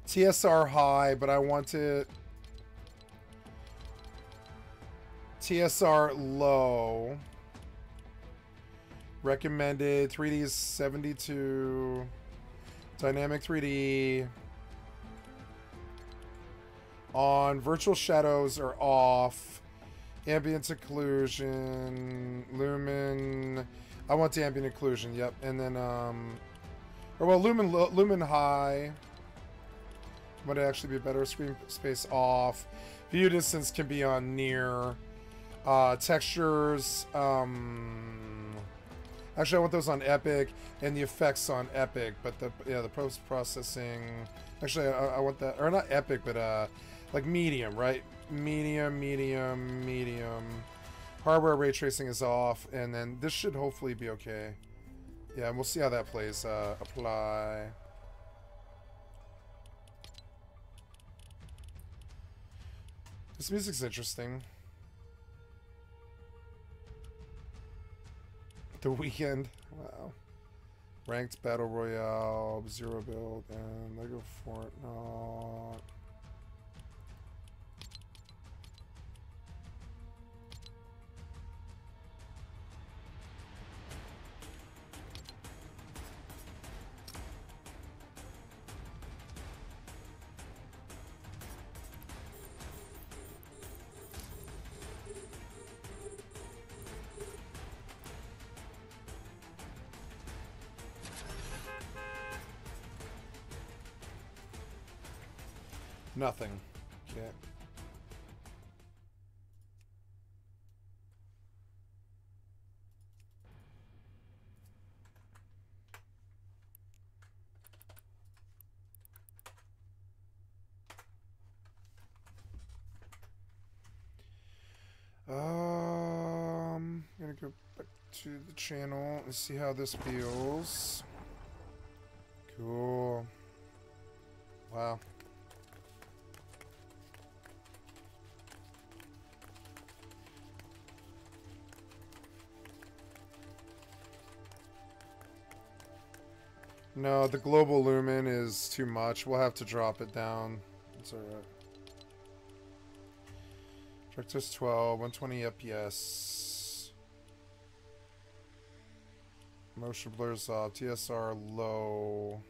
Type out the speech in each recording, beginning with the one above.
TSR high, but I want it TSR low. Recommended 3D is 72. Dynamic 3D. On virtual shadows are off. Ambient occlusion. Lumen. I want the ambient occlusion, yep. And then lumen high. Would actually be better. Screen space off. View distance can be on near. Textures. Actually, I want those on Epic and the effects on Epic, but the post processing. Actually, I want that, or not Epic, but like medium, right? Medium. Hardware ray tracing is off, and then this should hopefully be okay. Yeah, and we'll see how that plays. Apply. This music's interesting. The Weekend. Wow. Ranked Battle Royale, Zero Build, and Lego Fortnite. Nothing. Okay. I'm gonna go back to the channel and see how this feels. Cool. Wow. No, the global lumen is too much. We'll have to drop it down. It's alright. Director's 12, 120 FPS. Motion blurs off. TSR low.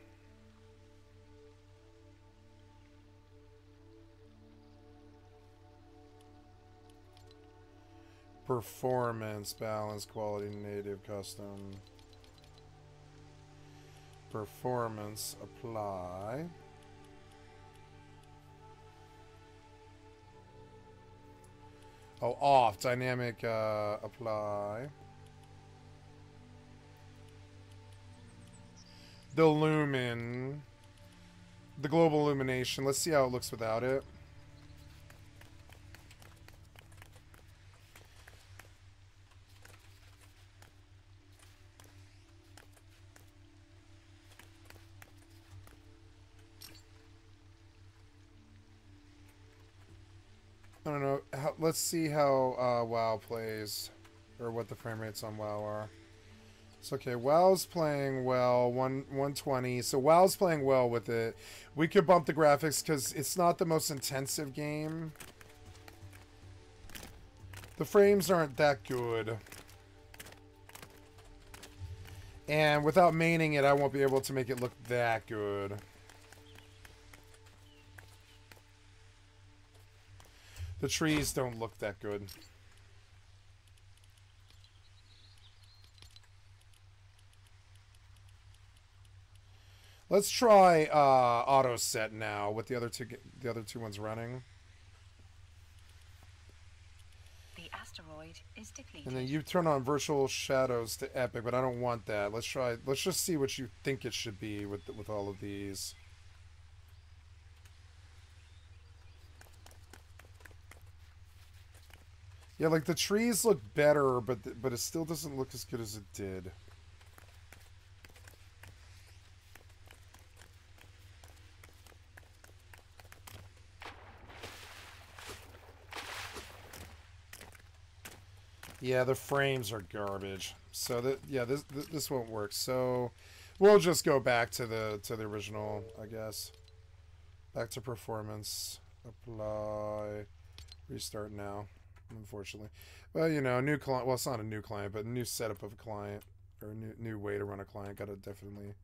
Performance, balance, quality, native, custom. Performance, apply. Oh, off, dynamic, apply. The lumen. The global illumination. Let's see how it looks without it. I don't know. Let's see how WoW plays, or what the frame rates on WoW are. So okay, WoW's playing well, 120. So WoW's playing well with it. We could bump the graphics because it's not the most intensive game. The frames aren't that good. And without maining it, I won't be able to make it look that good. The trees don't look that good. Let's try auto set now with the other two ones running. The asteroid is depleted. And then you turn on virtual shadows to epic, but I don't want that. Let's try. Let's just see what you think it should be with all of these. Yeah, like the trees look better, but it still doesn't look as good as it did. Yeah, the frames are garbage. So this won't work. So we'll just go back to the original, I guess. Back to performance. Apply. Restart now. Unfortunately. Well, you know, new client. Well, it's not a new client, but a new setup of a client. Or a new way to run a client. Gotta definitely...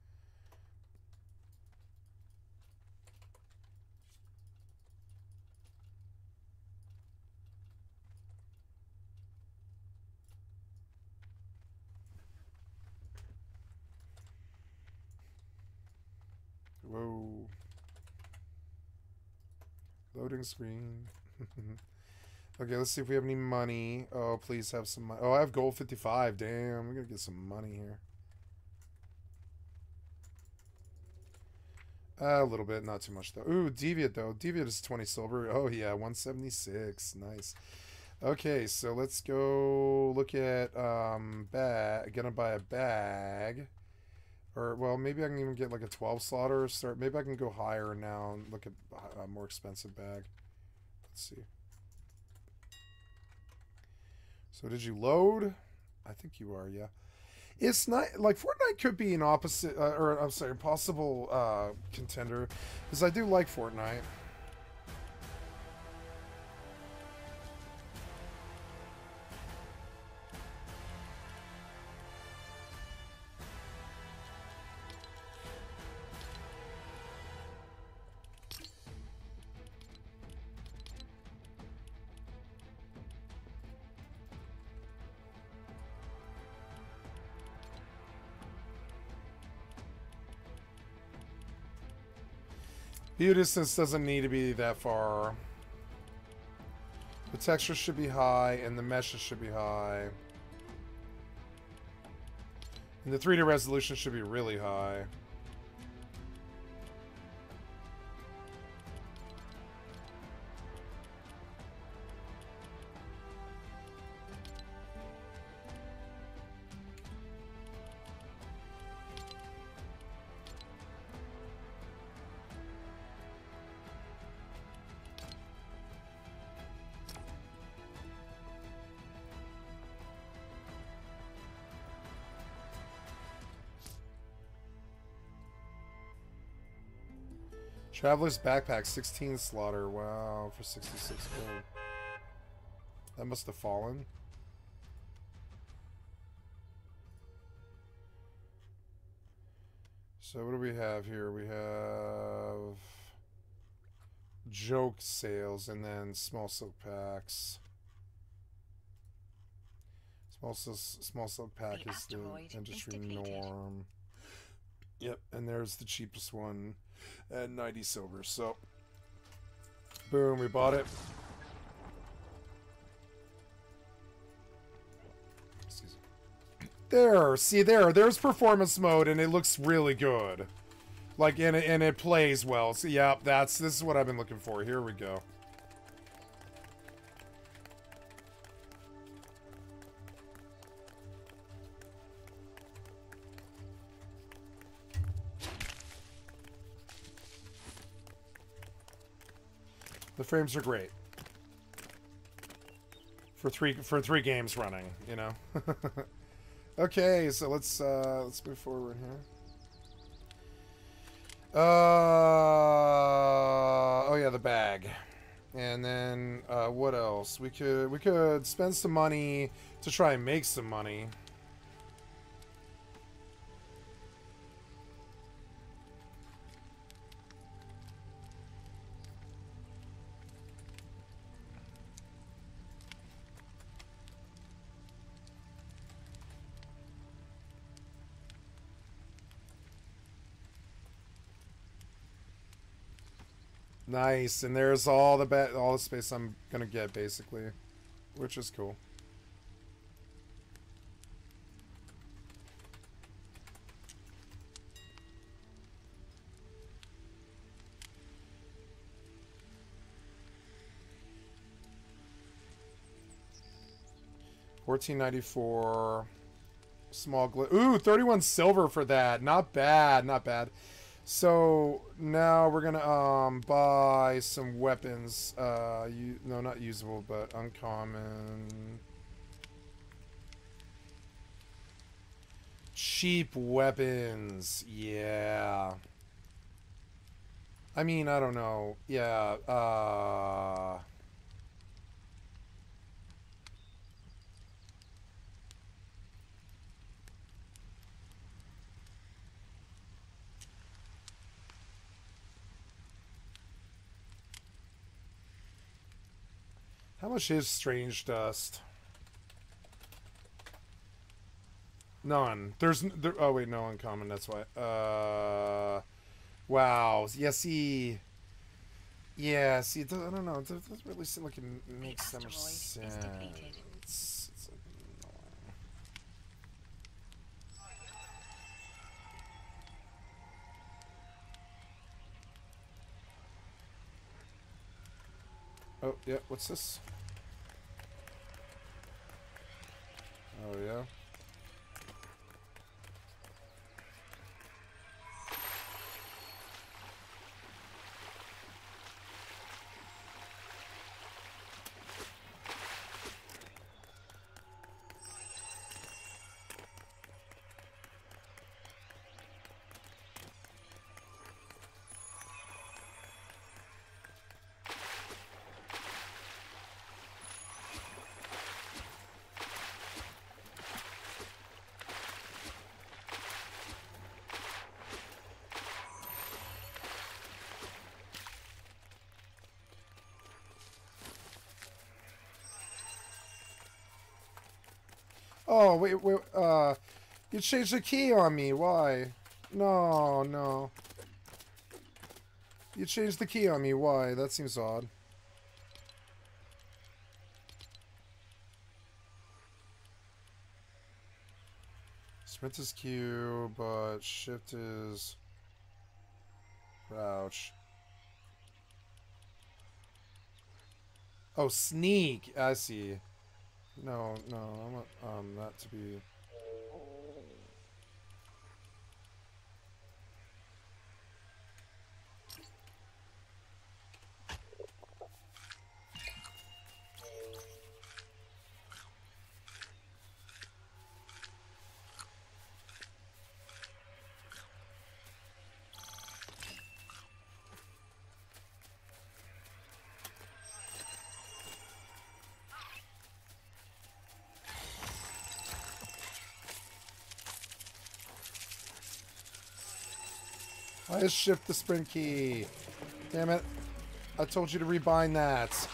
Whoa. Loading screen. Okay, let's see if we have any money. Oh, please have some money. Oh, I have gold 55. Damn, we're gonna get some money here. A little bit, not too much though. Ooh, Deviant though. Deviant is 20 silver. Oh yeah, 176. Nice. Okay, so let's go look at bag. Gonna buy a bag. Or, well, maybe I can even get like a 12 slaughter. Start. Maybe I can go higher now and look at a more expensive bag. Let's see. So did you load? I think you are, yeah. It's not like Fortnite could be an opposite, or I'm sorry, possible contender, because I do like Fortnite. View distance doesn't need to be that far. The texture should be high, and the meshes should be high. And the 3D resolution should be really high. Traveler's backpack, 16 slaughter. Wow, for 66 gold. That must have fallen. So what do we have here? We have joke sales and then small silk packs. Small silk pack is the industry norm. Yep, and there's the cheapest one at 90 silver. So, boom, we bought it. Excuse me. There, see there's performance mode, and it looks really good. Like, and it plays well. So, yeah, this is what I've been looking for. Here we go. The frames are great for three games running, you know. Okay, so let's move forward here. Oh yeah, the bag, and then what else? We could spend some money to try and make some money. Nice, and there's all the space I'm gonna get basically, which is cool. $14.94. Small ooh, 31 silver for that. Not bad, not bad. So now we're gonna buy some weapons. No, not usable, but uncommon. Cheap weapons, yeah. I mean, I don't know. Yeah, how much is Strange Dust? None. Oh wait, no uncommon, that's why. Wow. Yeah, see. Yeah, see, I don't know. It doesn't really seem like it makes that much sense. It's annoying. Oh, yeah, what's this? Oh, yeah. Oh, wait, you changed the key on me. Why? No, no. You changed the key on me. Why? That seems odd. Sprint is Q, but shift is crouch. Oh, sneak. I see. No, no, I want that to be. I just shift the sprint key. Damn it. I told you to rebind that.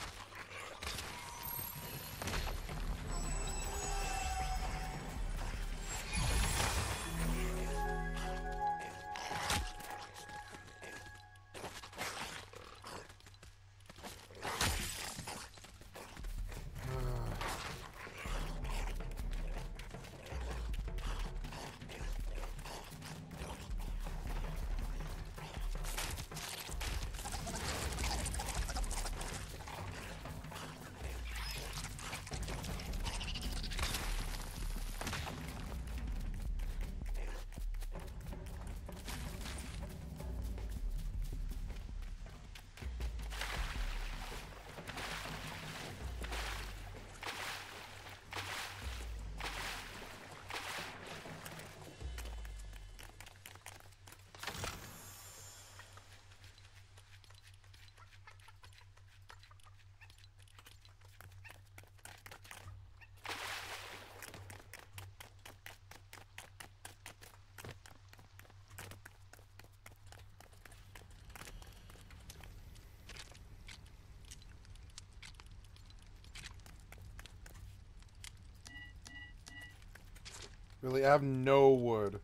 Really, I have no wood.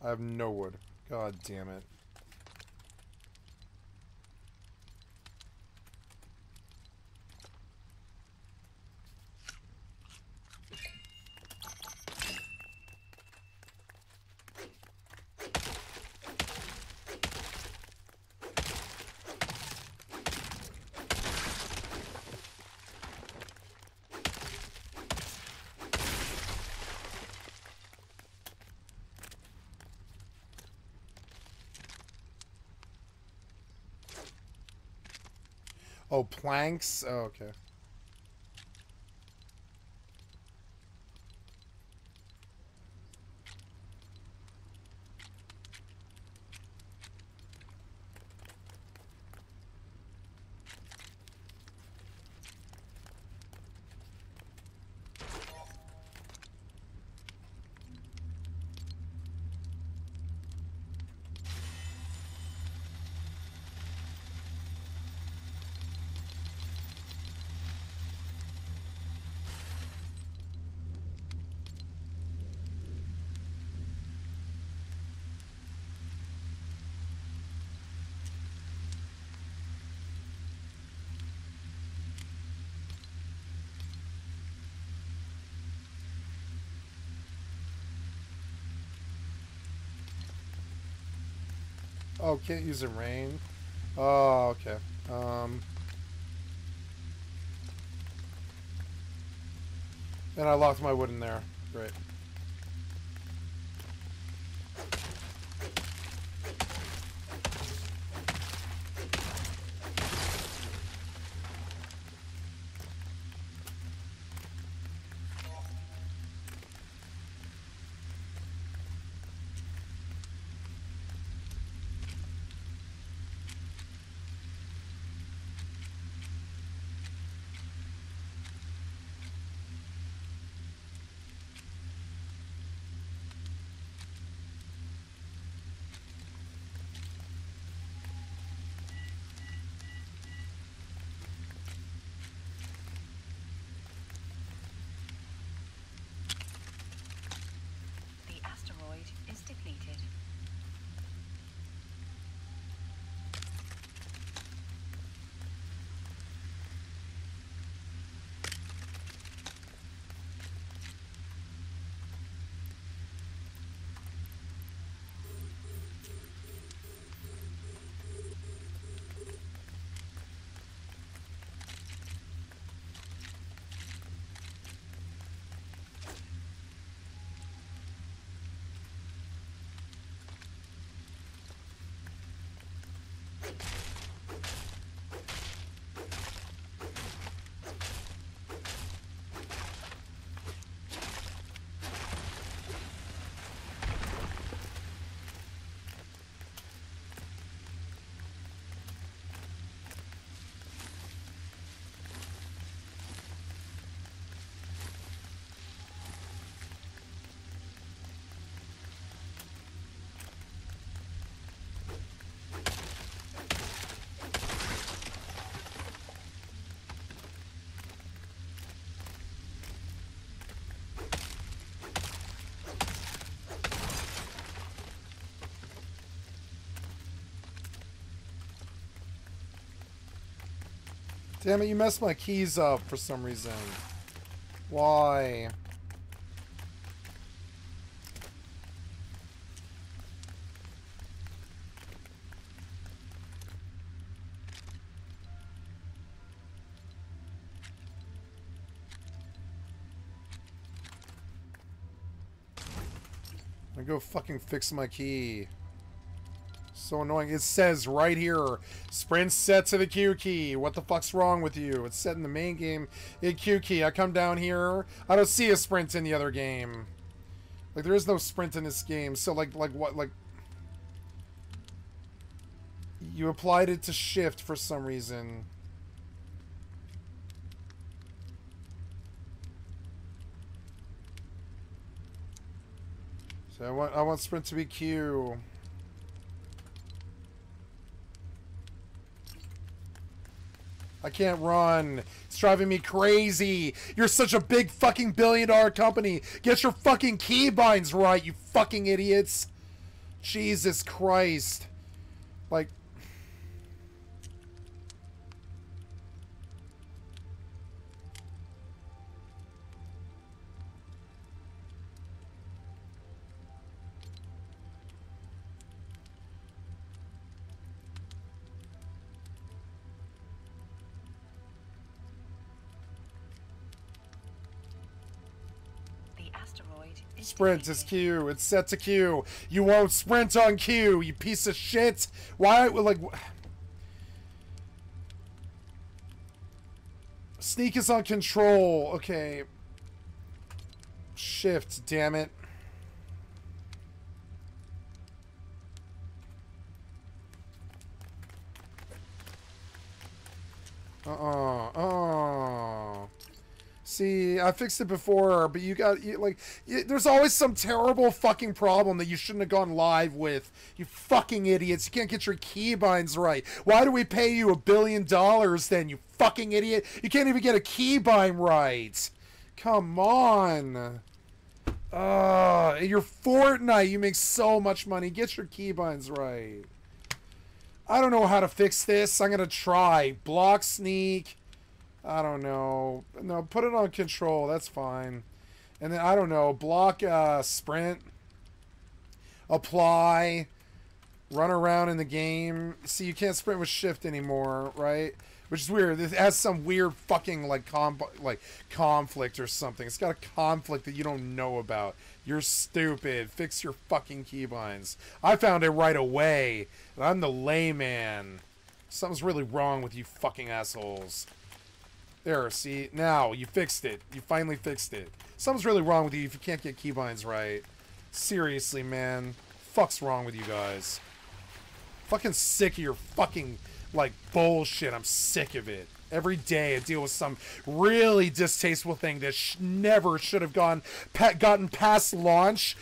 I have no wood. God damn it. Oh, planks? Oh, okay. Oh, can't use in rain. Oh, okay. And I locked my wood in there. Great. The asteroid is depleted. Damn it, you messed my keys up for some reason. Why? I go fucking fix my key. So annoying. It says right here, sprint set to the Q key. What the fuck's wrong with you? It's set in the main game in Q key. I come down here. I don't see a sprint in the other game. Like, there is no sprint in this game. So, like what? Like, you applied it to shift for some reason. So I want sprint to be Q. I can't run. It's driving me crazy. You're such a big fucking billion-dollar company. Get your fucking keybinds right, you fucking idiots. Jesus Christ. Like... Sprint is Q. It's set to Q. You won't sprint on Q, you piece of shit. Why, like... Sneak is on control. Okay. Shift, damn it. See, I fixed it before, but there's always some terrible fucking problem that you shouldn't have gone live with. You fucking idiots. You can't get your keybinds right. Why do we pay you $1 billion then, you fucking idiot? You can't even get a keybind right. Come on. You're Fortnite. You make so much money. Get your keybinds right. I don't know how to fix this. I'm going to try. Block sneak. I don't know. No, put it on control. That's fine. And then, I don't know. Block sprint. Apply. run around in the game. See, you can't sprint with shift anymore, right? Which is weird. It has some weird fucking like conflict or something. It's got a conflict that you don't know about. You're stupid. Fix your fucking keybinds. I found it right away. And I'm the layman. Something's really wrong with you fucking assholes. There, see? Now, you fixed it. You finally fixed it. Something's really wrong with you if you can't get keybinds right. Seriously, man. Fuck's wrong with you guys? Fucking sick of your fucking, like, bullshit. I'm sick of it. Every day I deal with some really distasteful thing that never should have gotten past launch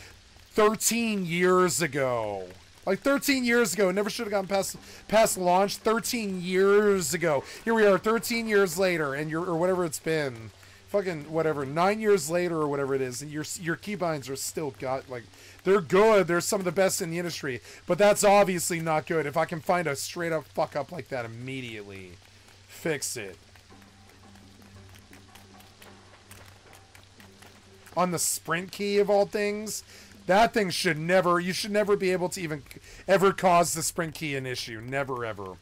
13 years ago. Like 13 years ago, never should have gotten past launch 13 years ago. Here we are 13 years later, and or whatever it's been. Fucking whatever, 9 years later or whatever it is, and your keybinds are still like, they're good. They're some of the best in the industry, but that's obviously not good. If I can find a straight up fuck up like that immediately, fix it. On the sprint key of all things, that thing should never, you should never be able to even ever cause the sprint key an issue. Never ever.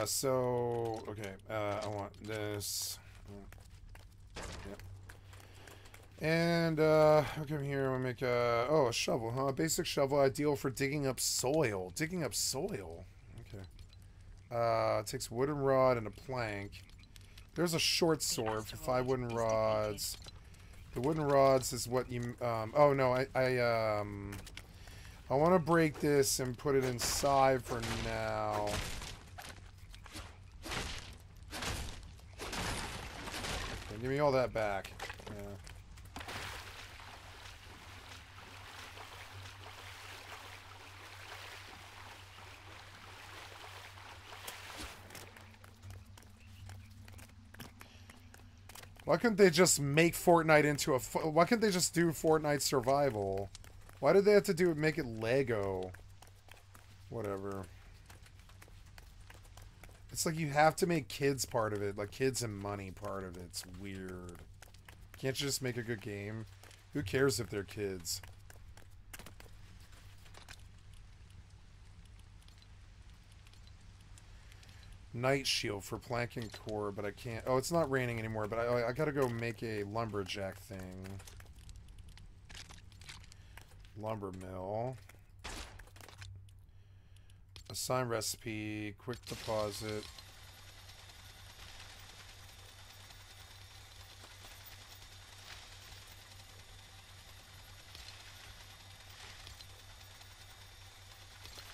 So, okay, I want this. Yep. And, okay, here, I'm gonna make a shovel, huh? A basic shovel, ideal for digging up soil. Digging up soil? Okay. It takes wooden rod and a plank. There's a short sword for 5 wooden rods. The wooden rods is what you, oh no, I want to break this and put it inside for now. Okay, give me all that back. Yeah. Why couldn't they just make Fortnite into a... Why couldn't they just do Fortnite survival? Why did they have to make it Lego? Whatever. It's like you have to make kids part of it. Like kids and money part of it. It's weird. Can't you just make a good game? Who cares if they're kids? Night shield for plank and core, but I can't... Oh, it's not raining anymore, but I gotta go make a lumberjack thing. Lumber mill. Assign recipe. Quick deposit.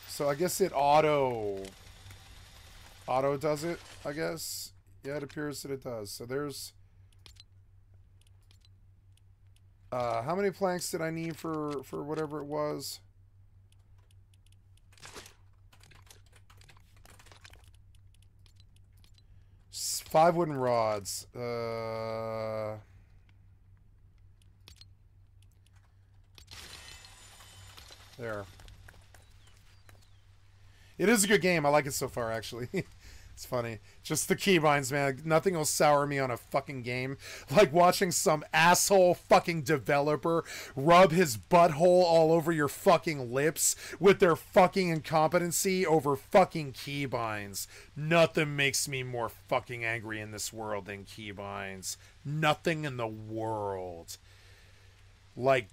So I guess it auto does it, I guess. Yeah, it appears that it does. So there's... how many planks did I need for whatever it was? Five wooden rods. There. It is a good game. I like it so far, actually. It's funny. Just the keybinds, man. Nothing will sour me on a fucking game like watching some asshole fucking developer rub his butthole all over your fucking lips with their fucking incompetency over fucking keybinds. Nothing makes me more fucking angry in this world than keybinds. Nothing in the world. Like,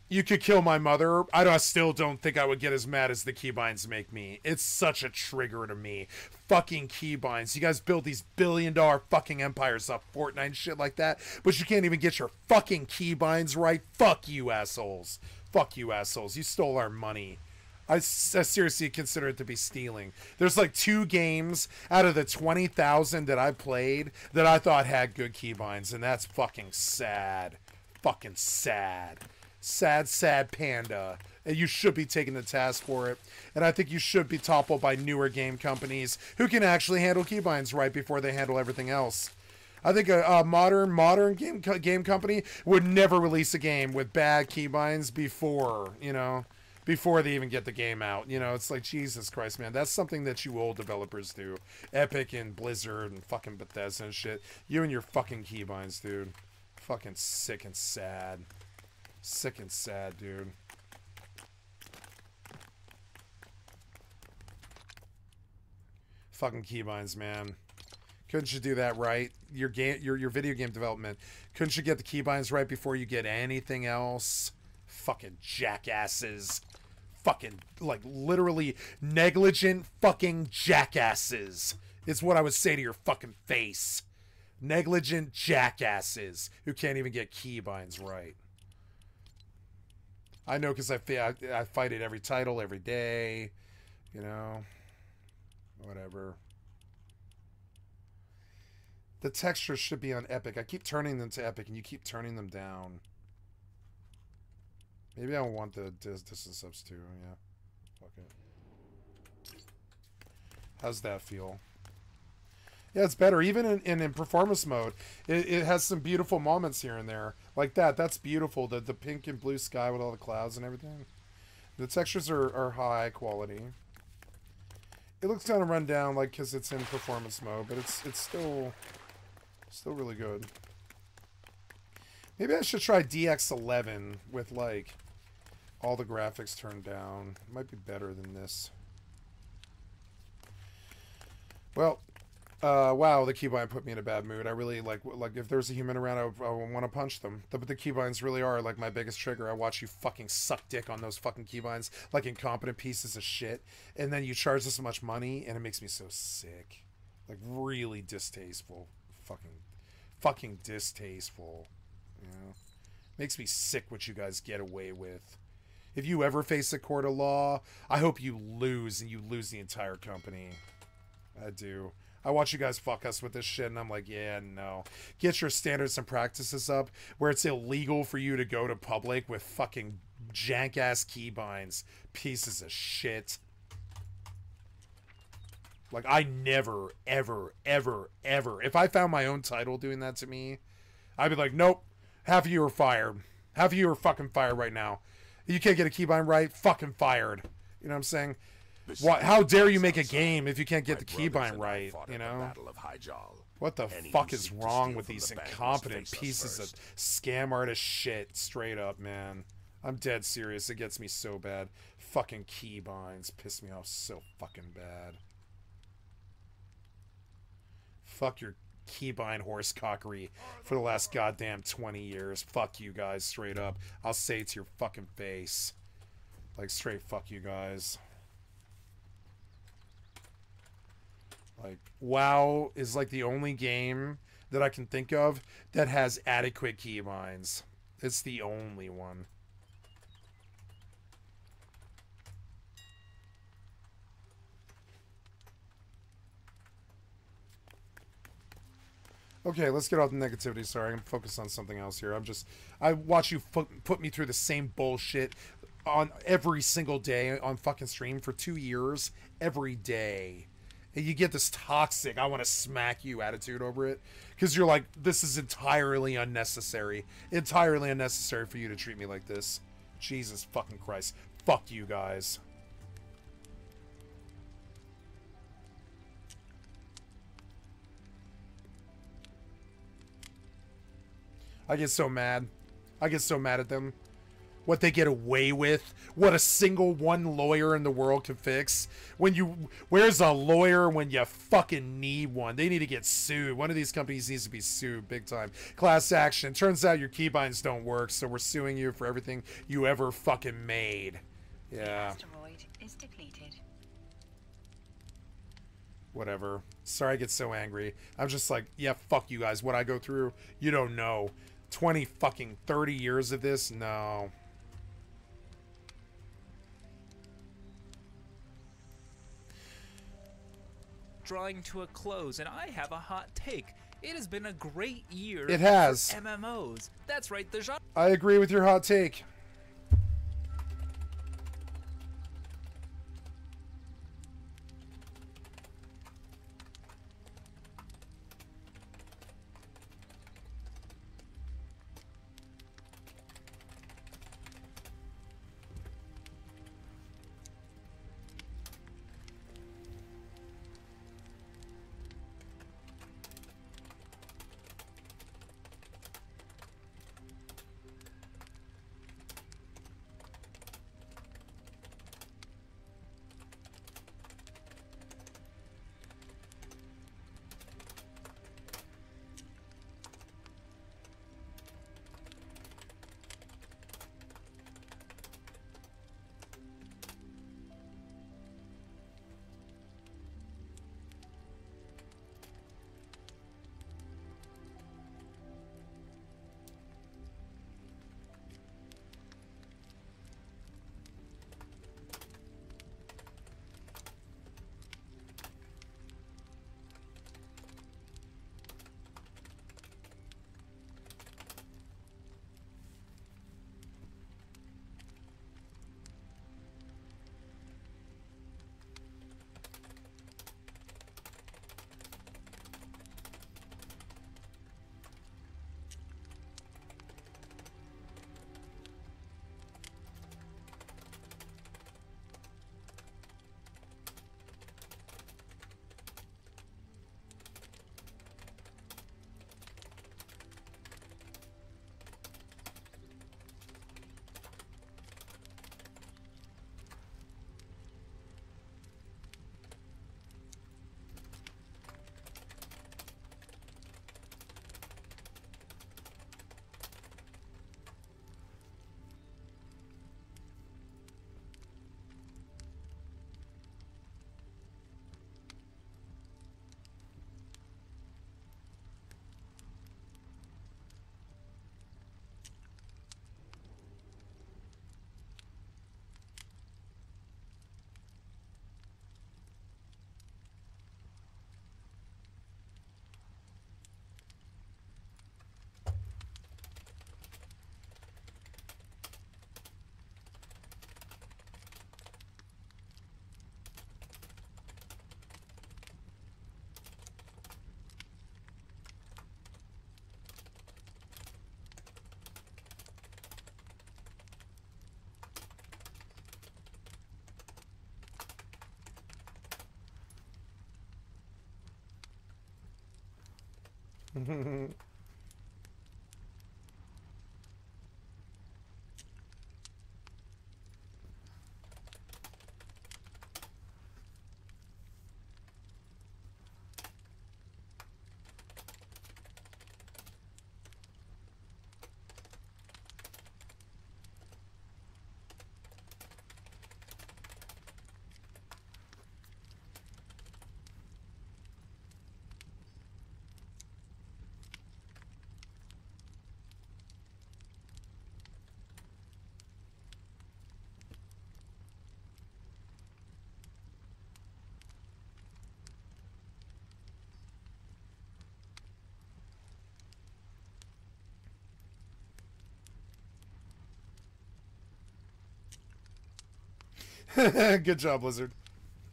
you could kill my mother. I still don't think I would get as mad as the keybinds make me. It's such a trigger to me. Fucking keybinds. You guys build these billion-dollar fucking empires off Fortnite and shit like that, but you can't even get your fucking keybinds right. Fuck you, assholes. Fuck you, assholes. You stole our money. I seriously consider it to be stealing. There's like 2 games out of the 20,000 that I played that I thought had good keybinds, and that's fucking sad. Fucking sad. Sad, sad panda. And you should be taken to task for it. And I think you should be toppled by newer game companies who can actually handle keybinds right before they handle everything else. I think a modern game company would never release a game with bad keybinds before, you know, before they even get the game out. You know, it's like, Jesus Christ, man. That's something that you old developers do. Epic and Blizzard and fucking Bethesda and shit. You and your fucking keybinds, dude. Fucking sick and sad. Sick and sad, dude. Fucking keybinds, man. Couldn't you do that right? Your video game development. Couldn't you get the keybinds right before you get anything else? Fucking jackasses. Fucking, like, literally negligent fucking jackasses. It's what I would say to your fucking face. Negligent jackasses who can't even get keybinds right. I know because I fight it every title, every day. You know? Whatever. The textures should be on Epic. I keep turning them to Epic and you keep turning them down. Maybe I want the distance subs too. Yeah. Fuck it. How's that feel? Yeah, it's better. Even in performance mode, it has some beautiful moments here and there. Like that. That's beautiful. The pink and blue sky with all the clouds and everything. The textures are high quality. It looks kind of run down, like, because it's in performance mode, but it's still really good. Maybe I should try DX11 with, like, all the graphics turned down. It might be better than this. Well, wow, the keybind put me in a bad mood. I really, like if there's a human around, I want to punch them. But the keybinds really are, like, my biggest trigger. I watch you fucking suck dick on those fucking keybinds like incompetent pieces of shit. And then you charge this much money, and it makes me so sick. Like, really distasteful. Fucking distasteful. You know? Makes me sick what you guys get away with. If you ever face a court of law, I hope you lose, and you lose the entire company. I do. I watch you guys fuck us with this shit, and I'm like, yeah, no. Get your standards and practices up where it's illegal for you to go to public with fucking jank-ass keybinds. Pieces of shit. Like, I never, ever, ever, ever... If I found my own title doing that to me, I'd be like, nope. Half of you are fired. Half of you are fucking fired right now. You can't get a keybind right, fucking fired. You know what I'm saying? How dare you make a game if you can't get the keybind right, you know? What the fuck is wrong with these incompetent pieces of scam artist shit? Straight up, man. I'm dead serious. It gets me so bad. Fucking keybinds piss me off so fucking bad. Fuck your keybind horsecockery for the last goddamn 20 years. Fuck you guys, straight up. I'll say it to your fucking face. Like, straight fuck you guys. Like, WoW is like the only game that I can think of that has adequate keybinds. It's the only one. Okay, let's get off the negativity. Sorry, I'm focused on something else here. I watch you put me through the same bullshit on every single day on fucking stream for 2 years, every day. And you get this toxic, I want to smack you attitude over it. Because you're like, this is entirely unnecessary. Entirely unnecessary for you to treat me like this. Jesus fucking Christ. Fuck you guys. I get so mad. I get so mad at them. What they get away with. What a single one lawyer in the world can fix. Where's a lawyer when you fucking need one? They need to get sued. One of these companies needs to be sued big time. Class action. Turns out your keybinds don't work, so we're suing you for everything you ever fucking made. Yeah. The asteroid is depleted. Whatever. Sorry I get so angry. I'm just like, yeah, fuck you guys. What I go through, you don't know. 20 fucking 30 years of this? No. Drawing to a close, and I have a hot take. It has been a great year. It has. For MMOs. That's right, the genre. I agree with your hot take. Good job, Blizzard.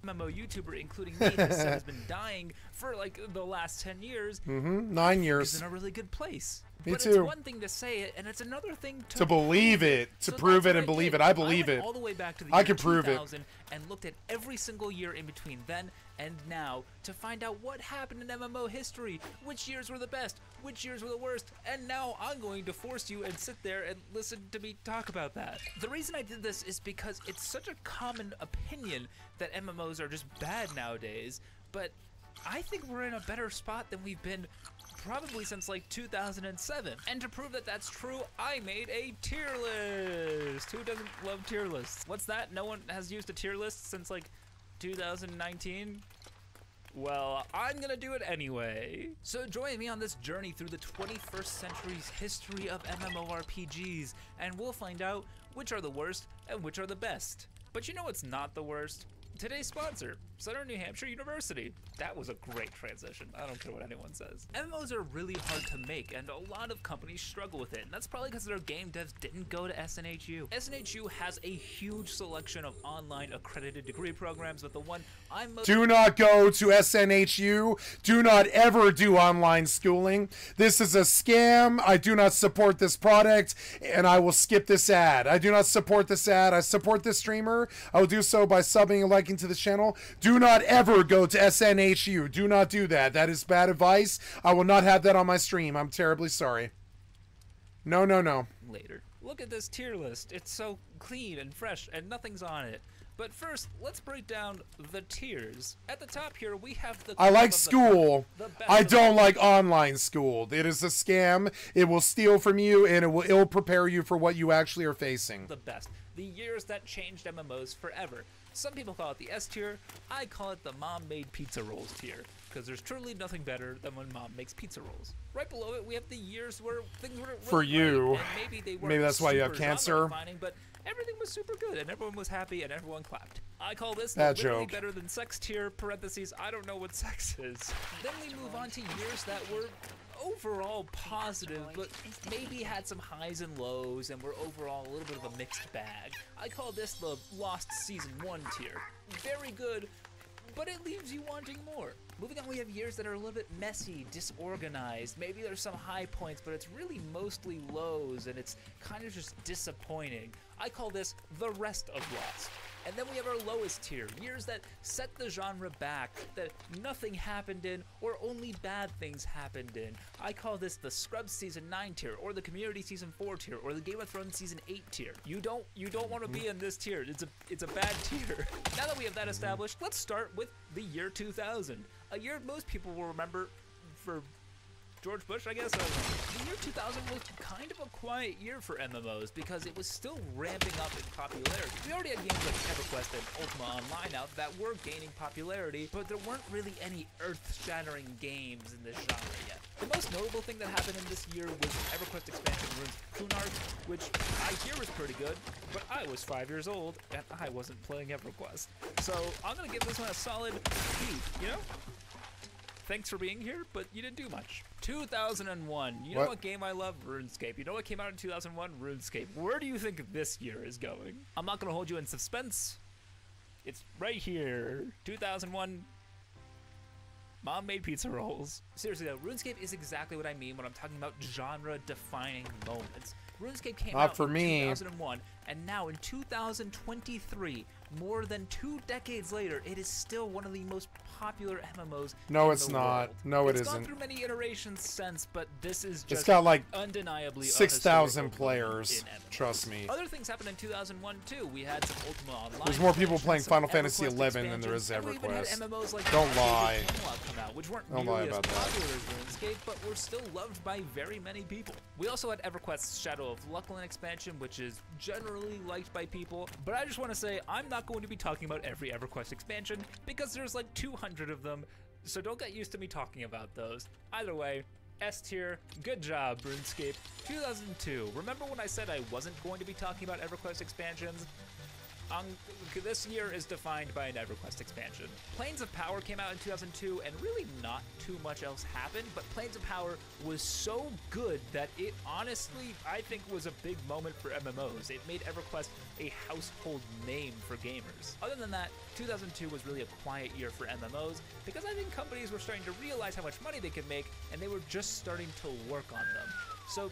MMO YouTuber, including me, has been dying for like the last 10 years. 9 years. Is in a really good place. Me but too. It's one thing to say it, and it's another thing To believe it, to prove it and believe it. I believe it. All the way back to the I year can prove it. 2000 and looked at every single year in between then and now to find out what happened in MMO history, which years were the best, which years were the worst, and now I'm going to force you and sit there and listen to me talk about that. The reason I did this is because it's such a common opinion that MMOs are just bad nowadays, but I think we're in a better spot than we've been probably since like 2007. And to prove that that's true, I made a tier list. Who doesn't love tier lists? What's that? No one has used a tier list since like 2019? Well, I'm gonna do it anyway. So join me on this journey through the 21st century's history of MMORPGs, and we'll find out which are the worst and which are the best. But you know what's not the worst? Today's sponsor, Southern New Hampshire University. That was a great transition. I don't care what anyone says. MMOs are really hard to make, and a lot of companies struggle with it, and that's probably because their game devs didn't go to SNHU. SNHU has a huge selection of online accredited degree programs, but the one I'm most— Do not go to SNHU. Do not ever do online schooling. This is a scam. I do not support this product, and I will skip this ad. I do not support this ad. I support this streamer. I will do so by subbing and liking to the channel. Do not ever go to SNHU. Do not do that. That is bad advice. I will not have that on my stream. I'm terribly sorry. No, no, no. Later. Look at this tier list. It's so clean and fresh and nothing's on it. But first, let's break down the tiers. At the top here, we have the— I like school. I don't like online school. It is a scam. It will steal from you, and it will ill prepare you for what you actually are facing. The best. The years that changed MMOs forever. Some people call it the S tier. I call it the mom-made pizza rolls tier, because there's truly nothing better than when mom makes pizza rolls. Right below it, we have the years where things were really for you. great, and maybe they weren't— maybe that's why you have cancer. But everything was super good, and everyone was happy, and everyone clapped. I call this that literally joke. better than sex tier, parentheses, I don't know what sex is. Then we move on to years that were overall positive, but maybe had some highs and lows, and were overall a little bit of a mixed bag. I call this the Lost Season 1 tier. Very good, but it leaves you wanting more. Moving on, we have years that are a little bit messy, disorganized. Maybe there's some high points, but it's really mostly lows, and it's kind of just disappointing. I call this the rest of Lost. And then we have our lowest tier, years that set the genre back, that nothing happened in, or only bad things happened in. I call this the Scrubs Season 9 tier, or the Community Season 4 tier, or the Game of Thrones Season 8 tier. You don't want to be in this tier. It's a bad tier. Now that we have that established, let's start with the year 2000. A year most people will remember for George Bush, I guess. The year 2000 was kind of a quiet year for MMOs because it was still ramping up in popularity. We already had games like EverQuest and Ultima Online out that were gaining popularity, but there weren't really any earth-shattering games in this genre yet. The most notable thing that happened in this year was EverQuest expansion Runes Cunard, which I hear was pretty good, but I was 5 years old and I wasn't playing EverQuest. So I'm gonna give this one a solid B, you know? Thanks for being here, but you didn't do much. 2001. You know what game I love? RuneScape. You know what came out in 2001? RuneScape. Where do you think this year is going? I'm not going to hold you in suspense. It's right here. 2001. Mom made pizza rolls. Seriously though, RuneScape is exactly what I mean when I'm talking about genre-defining moments. RuneScape came out in 2001, and now in 2023, more than 2 decades later, it is still one of the most popular MMOs. No, in it's the not. world. No, it It's isn't. gone through many iterations since, but this is just It's got like undeniably 6,000 players. Trust me. Other things happened in 2001 too. We had some Ultima Online. There's more people playing some Final Fantasy EverQuest XI than there is expansions, and we even had EverQuest. MMOs like Don't Alldayerrydaybaby lie. come out, which weren't Don't nearly lie as about that. popular as RuneScape, but were still loved by very many people. We also had EverQuest's Shadow of Luckland expansion, which is generally liked by people, but I just want to say I'm not going to be talking about every EverQuest expansion because there's like 200 of them, so don't get used to me talking about those. Either way, S tier, good job, RuneScape. 2002, remember when I said I wasn't going to be talking about EverQuest expansions? This year is defined by an EverQuest expansion. Planes of Power came out in 2002, and really not too much else happened, but Planes of Power was so good that it honestly, I think, was a big moment for MMOs. It made EverQuest a household name for gamers. Other than that, 2002 was really a quiet year for MMOs, because I think companies were starting to realize how much money they could make, and they were just starting to work on them. So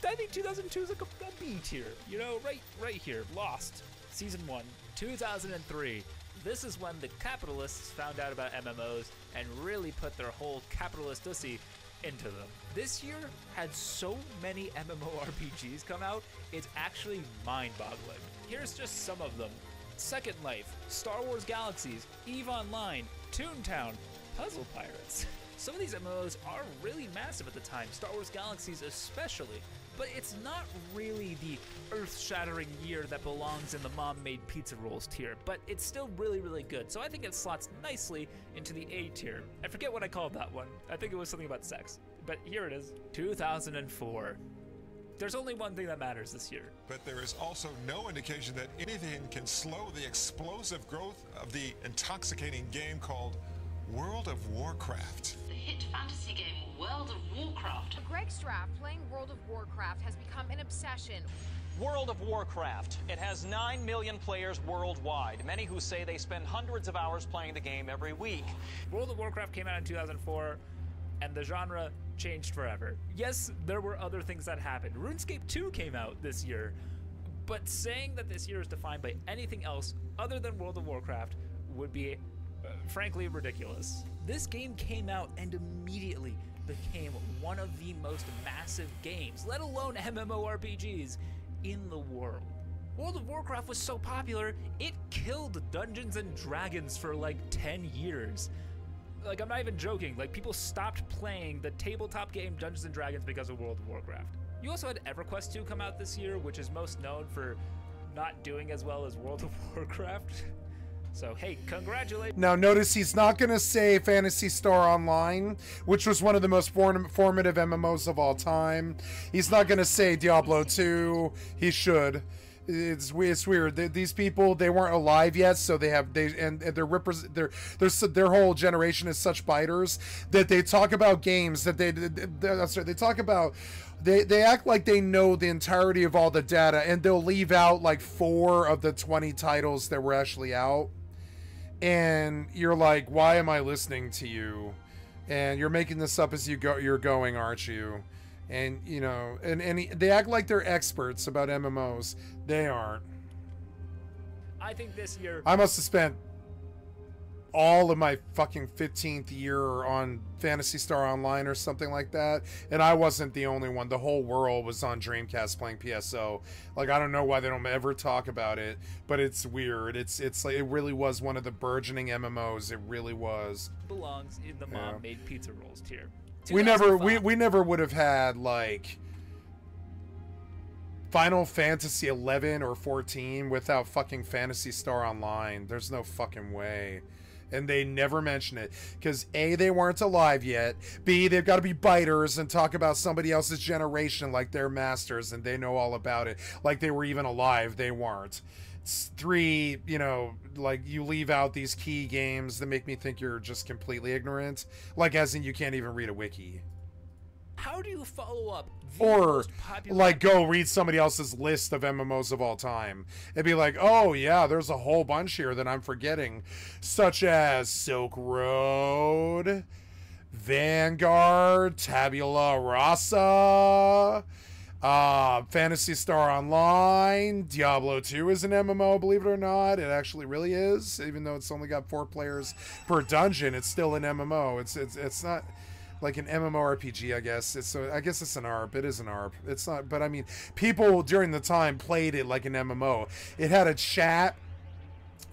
I think 2002 is like a B tier, you know, right here, Lost. Season 1, 2003. This is when the capitalists found out about MMOs and really put their whole capitalisticity into them. This year had so many MMORPGs come out, it's actually mind-boggling. Here's just some of them. Second Life, Star Wars Galaxies, EVE Online, Toontown, Puzzle Pirates. Some of these MMOs are really massive at the time, Star Wars Galaxies especially, but it's not really the earth-shattering year that belongs in the mom-made pizza rolls tier, but it's still really, really good, so I think it slots nicely into the A tier. I forget what I called that one. I think it was something about sex, but here it is. 2004. There's only one thing that matters this year. But there is also no indication that anything can slow the explosive growth of the intoxicating game called World of Warcraft. The hit fantasy game World of Warcraft. Greg Straff playing World of Warcraft has become an obsession. World of Warcraft. It has 9 million players worldwide, many who say they spend hundreds of hours playing the game every week. World of Warcraft came out in 2004, and the genre changed forever. Yes, there were other things that happened. RuneScape 2 came out this year, but saying that this year is defined by anything else other than World of Warcraft would be, frankly, ridiculous. This game came out and immediately became one of the most massive games, let alone MMORPGs, in the world. World of Warcraft was so popular, it killed Dungeons and Dragons for like 10 years. Like, I'm not even joking, like, people stopped playing the tabletop game Dungeons and Dragons because of World of Warcraft. You also had EverQuest 2 come out this year, which is most known for not doing as well as World of Warcraft. So, hey, congratulations. Now, notice he's not going to say Phantasy Star Online, which was one of the most formative MMOs of all time. He's not going to say Diablo 2. He should. It's weird. These people, they weren't alive yet, so their whole generation is such biters that they talk about games that they talk about. They act like they know the entirety of all the data, and they'll leave out like 4 of the 20 titles that were actually out. And you're like, why am I listening to you? And you're making this up as you're going, aren't you? And you know, and they act like they're experts about MMOs. They aren't. I think this year I must have spent all of my fucking 15th year on Phantasy Star Online or something like that, and I wasn't the only one. The whole world was on Dreamcast playing PSO. Like, I don't know why they don't ever talk about it, but it's weird. It's like, it really was one of the burgeoning MMOs. It really was. belongs in the mom-made pizza rolls tier. We never 2005. would have had like Final Fantasy 11 or 14 without fucking Phantasy Star Online. There's no fucking way. And they never mention it because A, they weren't alive yet. B, they've got to be biters and talk about somebody else's generation like they're masters and they know all about it, like they were even alive. They weren't. 3, you know, like, you leave out these key games that make me think you're just completely ignorant, like as in you can't even read a wiki. How do you follow up the Or most popular like go read somebody else's list of MMOs of all time and be like, oh yeah, there's a whole bunch here that I'm forgetting, such as Silk Road, Vanguard, Tabula Rasa, Phantasy Star Online, Diablo 2 is an MMO, believe it or not. It actually really is. Even though it's only got 4 players per dungeon, it's still an MMO. It's not like an MMORPG, I guess. I guess it's an ARP. It is an ARP. It's not, but I mean, people during the time played it like an MMO. It had a chat.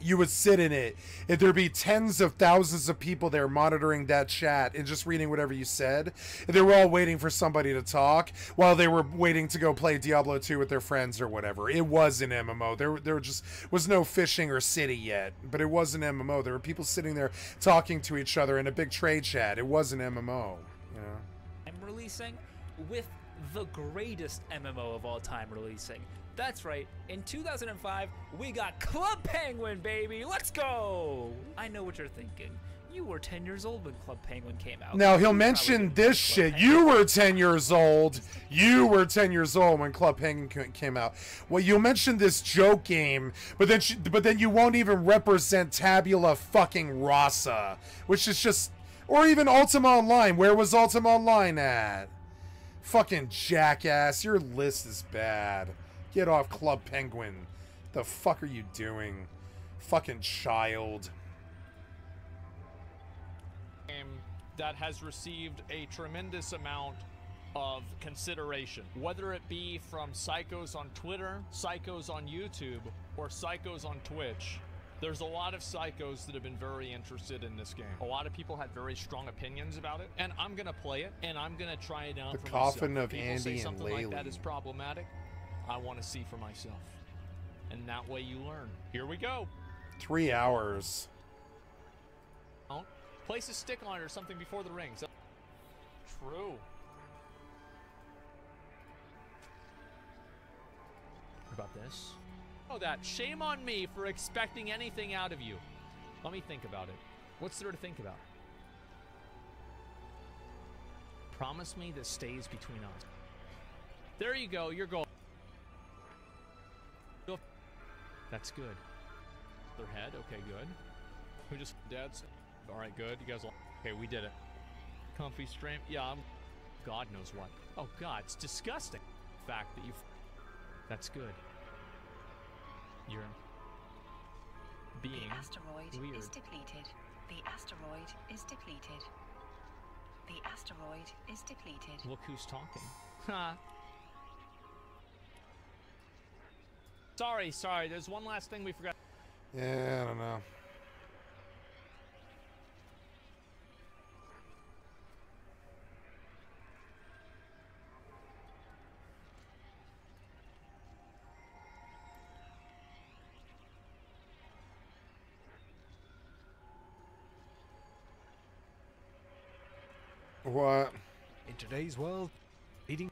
You would sit in it, and there'd be tens of thousands of people there monitoring that chat and just reading whatever you said. And they were all waiting for somebody to talk while they were waiting to go play Diablo 2 with their friends or whatever. It was an MMO. There just was no fishing or city yet, but it was an MMO. There were people sitting there talking to each other in a big trade chat. It was an MMO, you know. I'm releasing with the greatest MMO of all time releasing. That's right, in 2005, we got Club Penguin, baby! Let's go! I know what you're thinking. You were 10 years old when Club Penguin came out. Now, he'll mention this shit. You were 10 years old. You were 10 years old when Club Penguin came out. Well, you'll mention this joke game, but then you won't even represent Tabula fucking Rasa, which is just... Or even Ultima Online. Where was Ultima Online at? Fucking jackass. Your list is bad. Get off Club Penguin. The fuck are you doing? Fucking child. That has received a tremendous amount of consideration, whether it be from psychos on Twitter, psychos on YouTube, or psychos on Twitch. There's a lot of psychos that have been very interested in this game. A lot of people had very strong opinions about it, and I'm gonna play it, and I'm gonna try it out The for coffin myself. of People Andy say and something like that Laylee. is problematic. I want to see for myself, and that way you learn. Here we go. 3 hours. Don't place a stick on it or something before the rings. True. What about this? Oh, that. Shame on me for expecting anything out of you. Let me think about it. What's there to think about? Promise me this stays between us. There you go. You're going. That's good. Their head. Okay, good. Who just dead? All right, good. You guys. Okay, we did it. Comfy stream. Yeah, I'm. God knows what. Oh God, it's disgusting. The fact that you. That's good. You're being The asteroid weird. is depleted. The asteroid is depleted. The asteroid is depleted. Look who's talking. Ha. Sorry. There's one last thing we forgot. Yeah, I don't know. What? In today's world, leading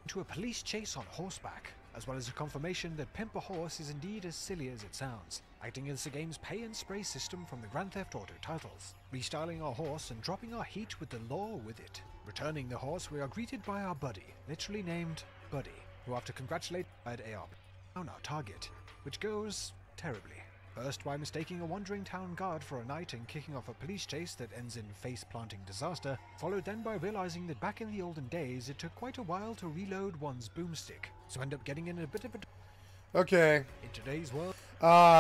to a police chase on horseback, as well as a confirmation that Pimp a Horse is indeed as silly as it sounds, acting as the game's pay and spray system from the Grand Theft Auto titles, restyling our horse and dropping our heat with the law with it. Returning the horse, we are greeted by our buddy, literally named Buddy, who after congratulating ARP on our target, which goes terribly. First by mistaking a wandering town guard for a knight and kicking off a police chase that ends in face-planting disaster, followed then by realizing that back in the olden days it took quite a while to reload one's boomstick, so end up getting in a bit of a... Okay. In today's world...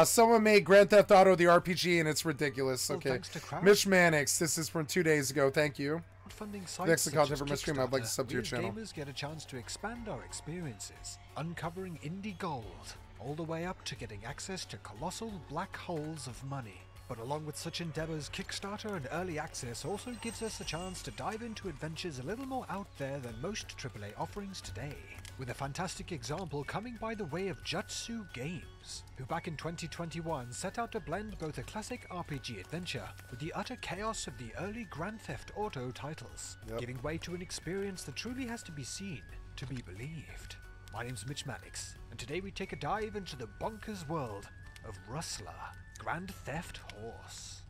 Someone made Grand Theft Auto the RPG and it's ridiculous. Okay. Thanks to crowd- Mitch Mannix, this is from 2 days ago. Thank you. Funding Next sites to such content as from my stream, I'd like to Kickstarter, sub to your we as channel. gamers get a chance to expand our experiences, uncovering indie gold, all the way up to getting access to colossal black holes of money. But along with such endeavors, Kickstarter and Early Access also gives us a chance to dive into adventures a little more out there than most AAA offerings today, with a fantastic example coming by the way of Jutsu Games, who back in 2021 set out to blend both a classic RPG adventure with the utter chaos of the early Grand Theft Auto titles, giving way to an experience that truly has to be seen to be believed. My name's Mitch Mannix, and today we take a dive into the bonkers world of Rustler, Grand Theft Horse.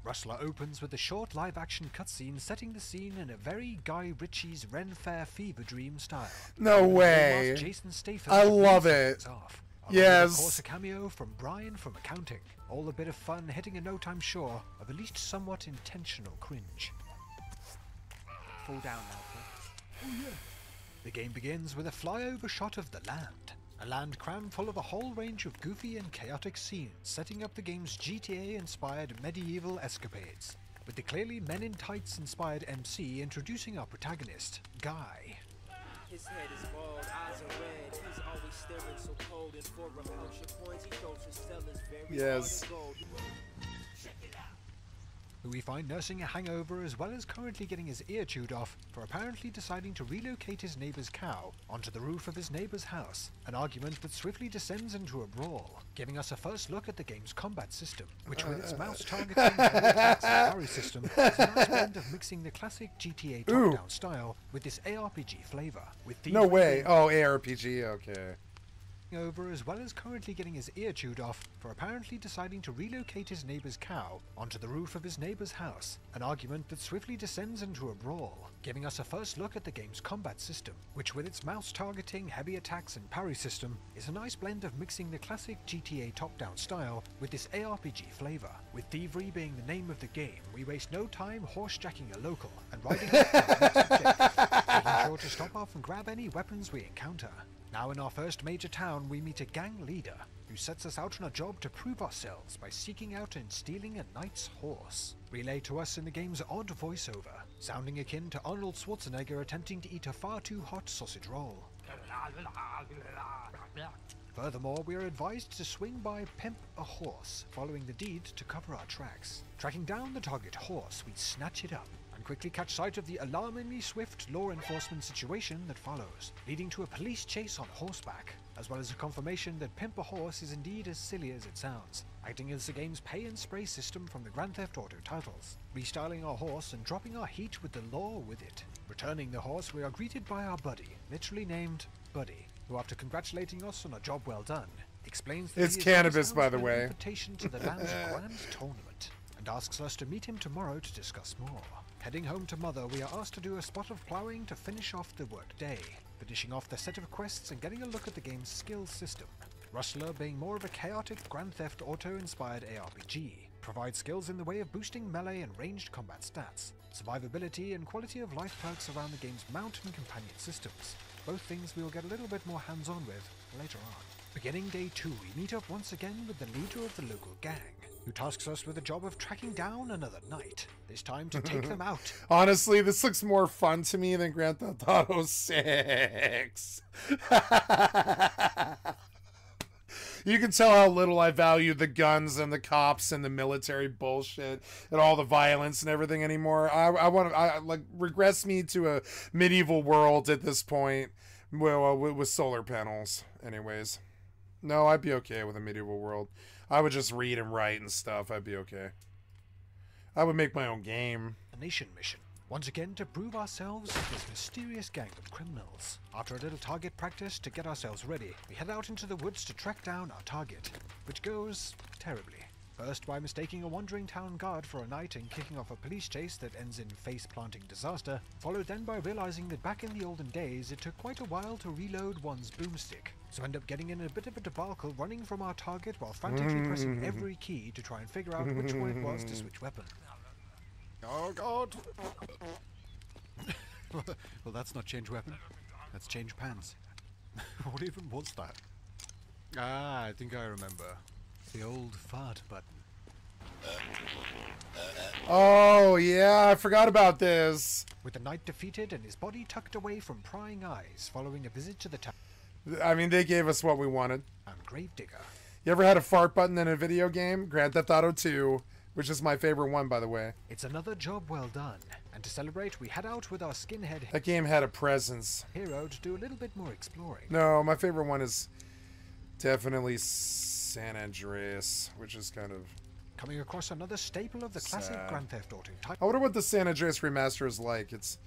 Rustler opens with a short live-action cutscene setting the scene in a very Guy Ritchie's Ren Fair fever dream style. No way. Whilst Jason Statham I love things it. off. Yes. Of course, a cameo from Brian from accounting. All a bit of fun hitting a note, I'm sure, of at least somewhat intentional cringe. Fall down now, please. The game begins with a flyover shot of the land. A land crammed full of a whole range of goofy and chaotic scenes, setting up the game's GTA-inspired medieval escapades, with the clearly Men in Tights-inspired MC introducing our protagonist, Guy. His head is bald, eyes are red, he's always staring so cold, and for repulsion points he throws his sellers very Yes. hard and gold. Who we find nursing a hangover as well as currently getting his ear chewed off for apparently deciding to relocate his neighbor's cow onto the roof of his neighbor's house, an argument that swiftly descends into a brawl, giving us a first look at the game's combat system, which with its mouse targeting and attacks and parry system is a nice blend of mixing the classic GTA top-down style with this ARPG flavor. With No way. Oh, ARPG. Okay. Over as well as currently getting his ear chewed off for apparently deciding to relocate his neighbor's cow onto the roof of his neighbor's house, an argument that swiftly descends into a brawl, giving us a first look at the game's combat system, which with its mouse targeting, heavy attacks and parry system is a nice blend of mixing the classic GTA top-down style with this ARPG flavor. With thievery being the name of the game, we waste no time horsejacking a local and riding up to the next objective, making sure to stop off and grab any weapons we encounter. Now in our first major town, we meet a gang leader who sets us out on a job to prove ourselves by seeking out and stealing a knight's horse, relayed to us in the game's odd voiceover, sounding akin to Arnold Schwarzenegger attempting to eat a far too hot sausage roll. Furthermore, we are advised to swing by Pimp a Horse, following the deed to cover our tracks. Tracking down the target horse, we snatch it up and quickly catch sight of the alarmingly swift law enforcement situation that follows, leading to a police chase on horseback, as well as a confirmation that Pimp a Horse is indeed as silly as it sounds, acting as the game's pay and spray system from the Grand Theft Auto titles, restyling our horse and dropping our heat with the law with it. Returning the horse, we are greeted by our buddy, literally named Buddy, who after congratulating us on a job well done, explains that It's he is cannabis, by the an way. invitation to the land's grand tournament, and asks us to meet him tomorrow to discuss more. Heading home to Mother, we are asked to do a spot of ploughing to finish off the work day, finishing off the set of quests and getting a look at the game's skills system. Rustler, being more of a chaotic Grand Theft Auto-inspired ARPG, provides skills in the way of boosting melee and ranged combat stats, survivability and quality of life perks around the game's mount and companion systems, both things we will get a little bit more hands-on with later on. Beginning day 2, we meet up once again with the leader of the local gang, who tasks us with the job of tracking down another knight, this time to take them out. Honestly, this looks more fun to me than Grand Theft Auto 6. You can tell how little I value the guns and the cops and the military bullshit and all the violence and everything anymore. I want to like regress me to a medieval world at this point, well, with solar panels. Anyways, no, I'd be okay with a medieval world. I would just read and write and stuff. I'd be okay. I would make my own game. A nation mission, once again to prove ourselves with this mysterious gang of criminals. After a little target practice to get ourselves ready, we head out into the woods to track down our target, which goes terribly. First by mistaking a wandering town guard for a knight and kicking off a police chase that ends in face-planting disaster, followed then by realizing that back in the olden days it took quite a while to reload one's boomstick, so end up getting in a bit of a debacle running from our target while frantically pressing every key to try and figure out which one it was to switch weapon. Oh god! Well, that's not change weapon. That's change pants. What even was that? Ah, I think I remember. The old fart button. Oh, yeah, I forgot about this. With the knight defeated and his body tucked away from prying eyes following a visit to the town. I mean, they gave us what we wanted. And Gravedigger. You ever had a fart button in a video game? Grand Theft Auto 2, which is my favorite one, by the way. It's another job well done. And to celebrate, we head out with our skinhead That game had a presence. hero to do a little bit more exploring. No, my favorite one is definitely San Andreas, which is kind of... Coming across another staple of the classic sad. Grand Theft Auto I title. wonder what the San Andreas remaster is like. It's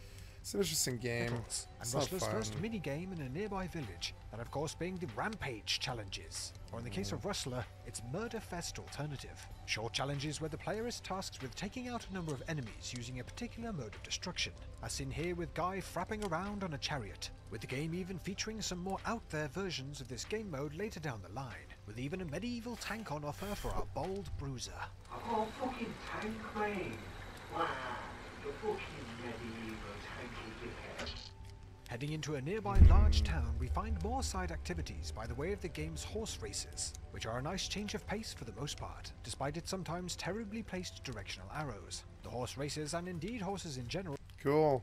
an interesting game. And It's not Rustler's fun. first mini-game in a nearby village, and of course being the Rampage challenges, or in the case of Rustler, it's Murderfest alternative. Short challenges where the player is tasked with taking out a number of enemies using a particular mode of destruction, as seen here with Guy frapping around on a chariot, with the game even featuring some more out-there versions of this game mode later down the line, with even a medieval tank on offer for our bold bruiser. Oh, fucking tank, mate. Wow, the fucking medieval tanky dickhead. Heading into a nearby large town, we find more side activities by the way of the game's horse races, which are a nice change of pace for the most part, despite its sometimes terribly placed directional arrows. The horse races, and indeed horses in general. Cool.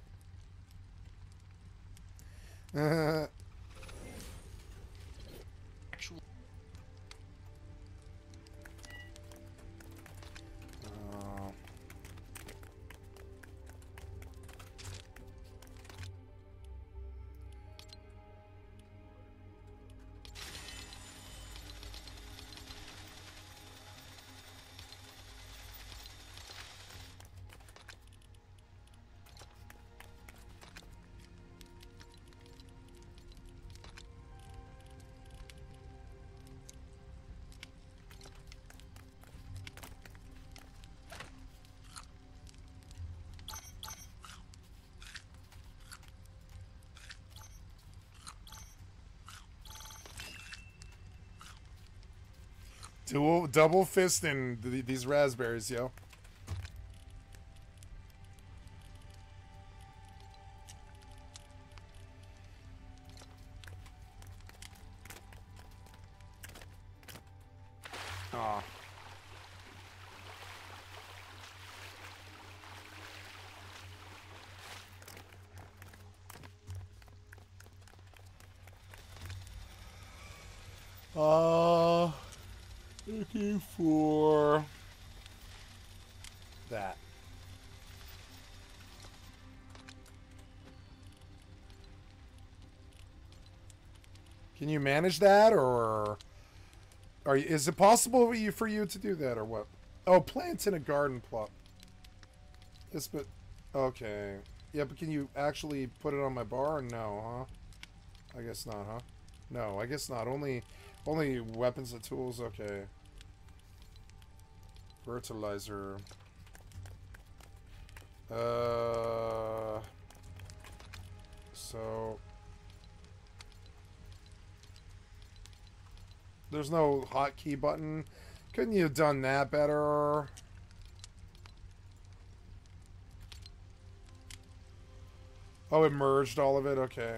Double fisting these raspberries, yo. Aw. Looking for that. Can you manage that, or is it possible for you to do that, or what? Oh, plants in a garden plot. Yes, but okay. Yeah, but can you actually put it on my bar? No, huh? I guess not, huh? No, I guess not. Only weapons and tools. Okay. Fertilizer. So there's no hotkey button. Couldn't you have done that better? Oh, it merged all of it? Okay.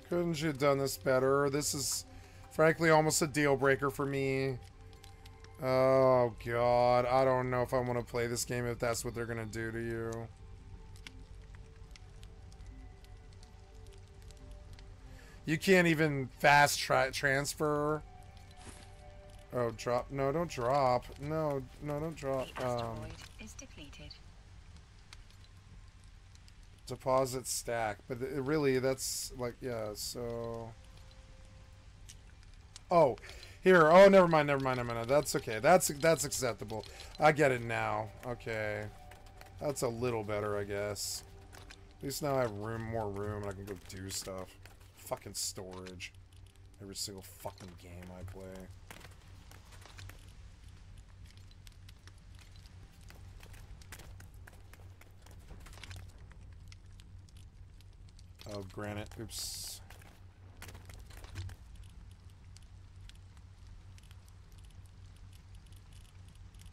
Couldn't you have done this better? This is, frankly, almost a deal breaker for me. Oh, God. I don't know if I want to play this game if that's what they're going to do to you. You can't even fast transfer. Oh, drop. No, don't drop. No, don't drop. The asteroid is depleted. Deposit stack, but really that's like, yeah, so oh, here, oh, never mind, that's okay, that's acceptable. I get it now. Okay, that's a little better, I guess. At least now I have more room, and I can go do stuff. Fucking storage every single fucking game I play. Oh, granite. Oops.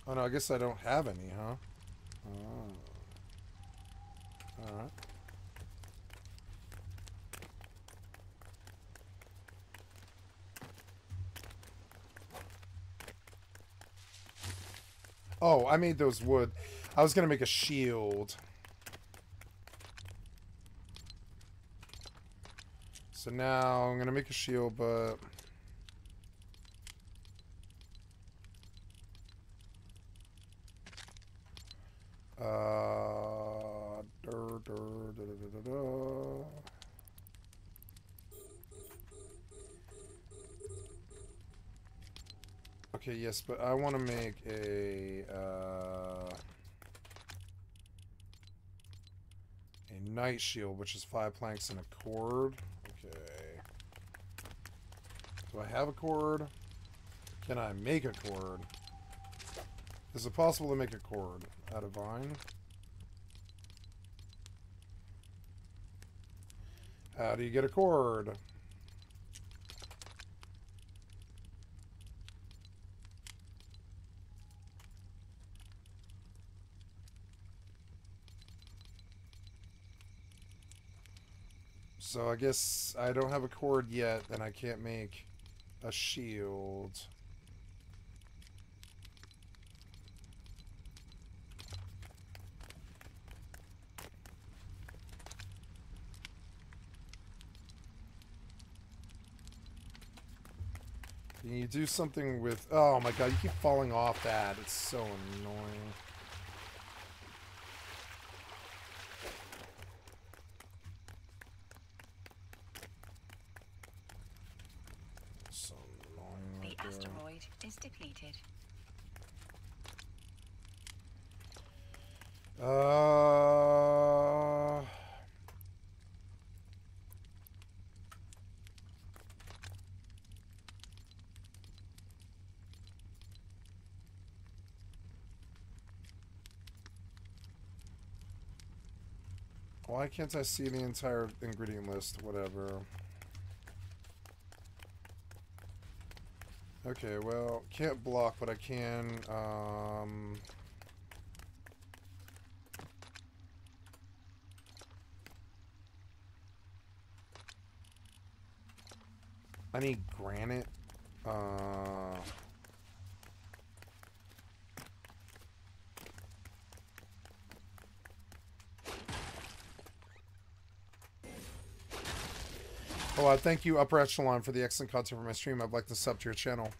Oh, no, I guess I don't have any, huh? Oh. Alright. Oh, I made those wood. I was gonna make a shield. So now I'm gonna make a shield, but okay, yes, but I want to make a night shield, which is 5 planks and a cord. Okay. Do I have a cord? Can I make a cord? Is it possible to make a cord out of vine? How do you get a cord? So I guess I don't have a cord yet, then I can't make a shield. Can you do something with... Oh my god, you keep falling off that. It's so annoying. So annoying right The asteroid is depleted. Why can't I see the entire ingredient list? Whatever. Okay, well, can't block, but I can, I need granite. Oh, thank you, Upper Echelon, for the excellent content for my stream. I'd like to sub to your channel.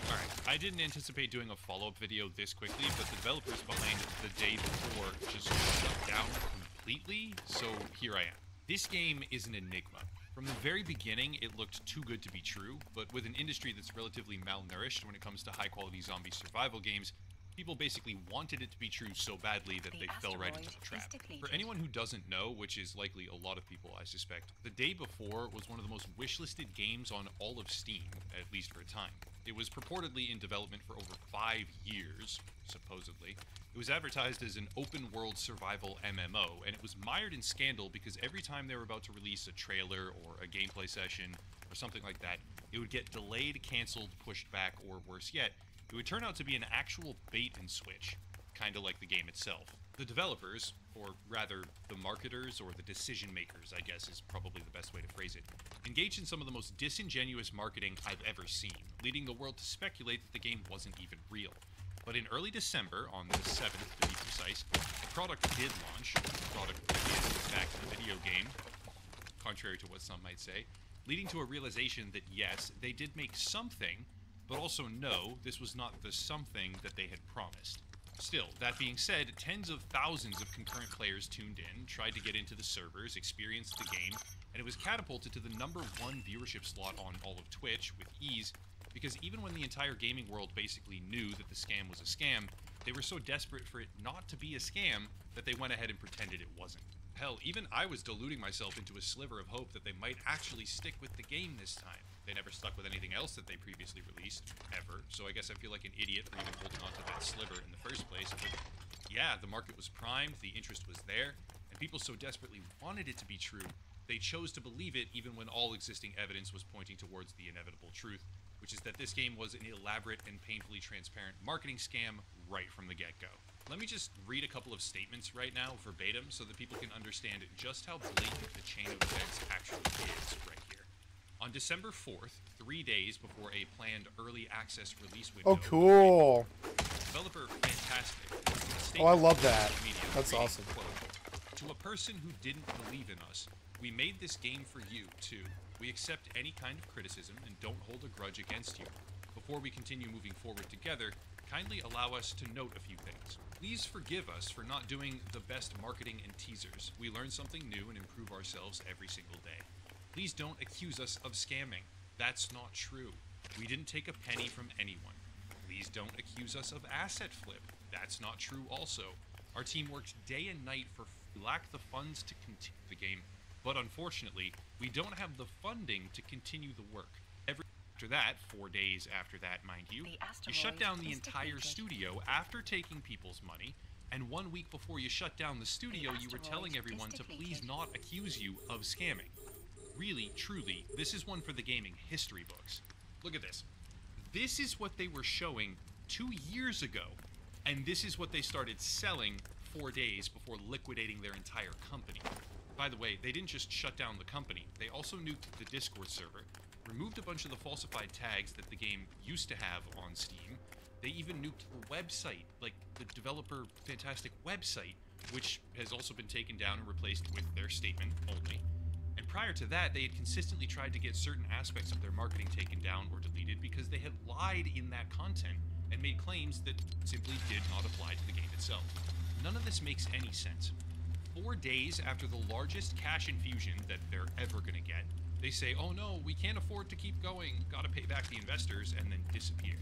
Alright, I didn't anticipate doing a follow-up video this quickly, but the developers behind the day before just shut down completely, so here I am. This game is an enigma. From the very beginning, it looked too good to be true, but with an industry that's relatively malnourished when it comes to high-quality zombie survival games, people basically wanted it to be true so badly that they fell right into the trap. For anyone who doesn't know, which is likely a lot of people I suspect, The Day Before was one of the most wishlisted games on all of Steam, at least for a time. It was purportedly in development for over 5 years, supposedly. It was advertised as an open-world survival MMO, and it was mired in scandal because every time they were about to release a trailer or a gameplay session or something like that, it would get delayed, cancelled, pushed back, or worse yet, it would turn out to be an actual bait and switch, kinda like the game itself. The developers, or rather the marketers or the decision makers, I guess is probably the best way to phrase it, engaged in some of the most disingenuous marketing I've ever seen, leading the world to speculate that the game wasn't even real. But in early December, on the 7th to be precise, the product did launch. The product is in fact a video game, contrary to what some might say, leading to a realization that yes, they did make something, but also no, this was not the something that they had promised. Still, that being said, tens of thousands of concurrent players tuned in, tried to get into the servers, experienced the game, and it was catapulted to the #1 viewership slot on all of Twitch with ease, because even when the entire gaming world basically knew that the scam was a scam, they were so desperate for it not to be a scam that they went ahead and pretended it wasn't. Hell, even I was deluding myself into a sliver of hope that they might actually stick with the game this time. They never stuck with anything else that they previously released, ever, so I guess I feel like an idiot for even holding on to that sliver in the first place, but yeah, the market was primed, the interest was there, and people so desperately wanted it to be true, they chose to believe it even when all existing evidence was pointing towards the inevitable truth, which is that this game was an elaborate and painfully transparent marketing scam right from the get-go. Let me just read a couple of statements right now, verbatim, so that people can understand just how blatant the chain of events actually is right here. On December 4th, 3 days before a planned early access release window... Oh, cool! Developer Fantastic... Oh, I love that. That's awesome. Quote, to a person who didn't believe in us, we made this game for you, too. We accept any kind of criticism and don't hold a grudge against you. Before we continue moving forward together, kindly allow us to note a few things. Please forgive us for not doing the best marketing and teasers. We learn something new and improve ourselves every single day. Please don't accuse us of scamming. That's not true. We didn't take a penny from anyone. Please don't accuse us of asset flip. That's not true also. Our team worked day and night for we lack the funds to continue the game, but unfortunately, we don't have the funding to continue the work. After that, 4 days after that, mind you, you shut down the entire studio after taking people's money, and 1 week before you shut down the studio, you were telling everyone to please not accuse you of scamming. Really, truly, this is one for the gaming history books. Look at this. This is what they were showing 2 years ago, and this is what they started selling 4 days before liquidating their entire company. By the way, they didn't just shut down the company, they also nuked the Discord server, removed a bunch of the falsified tags that the game used to have on Steam. They even nuked the website, like the developer Fantastic website, which has also been taken down and replaced with their statement only. And prior to that, they had consistently tried to get certain aspects of their marketing taken down or deleted because they had lied in that content and made claims that simply did not apply to the game itself. None of this makes any sense. 4 days after the largest cash infusion that they're ever gonna get, they say, oh no, we can't afford to keep going, gotta pay back the investors, and then disappear.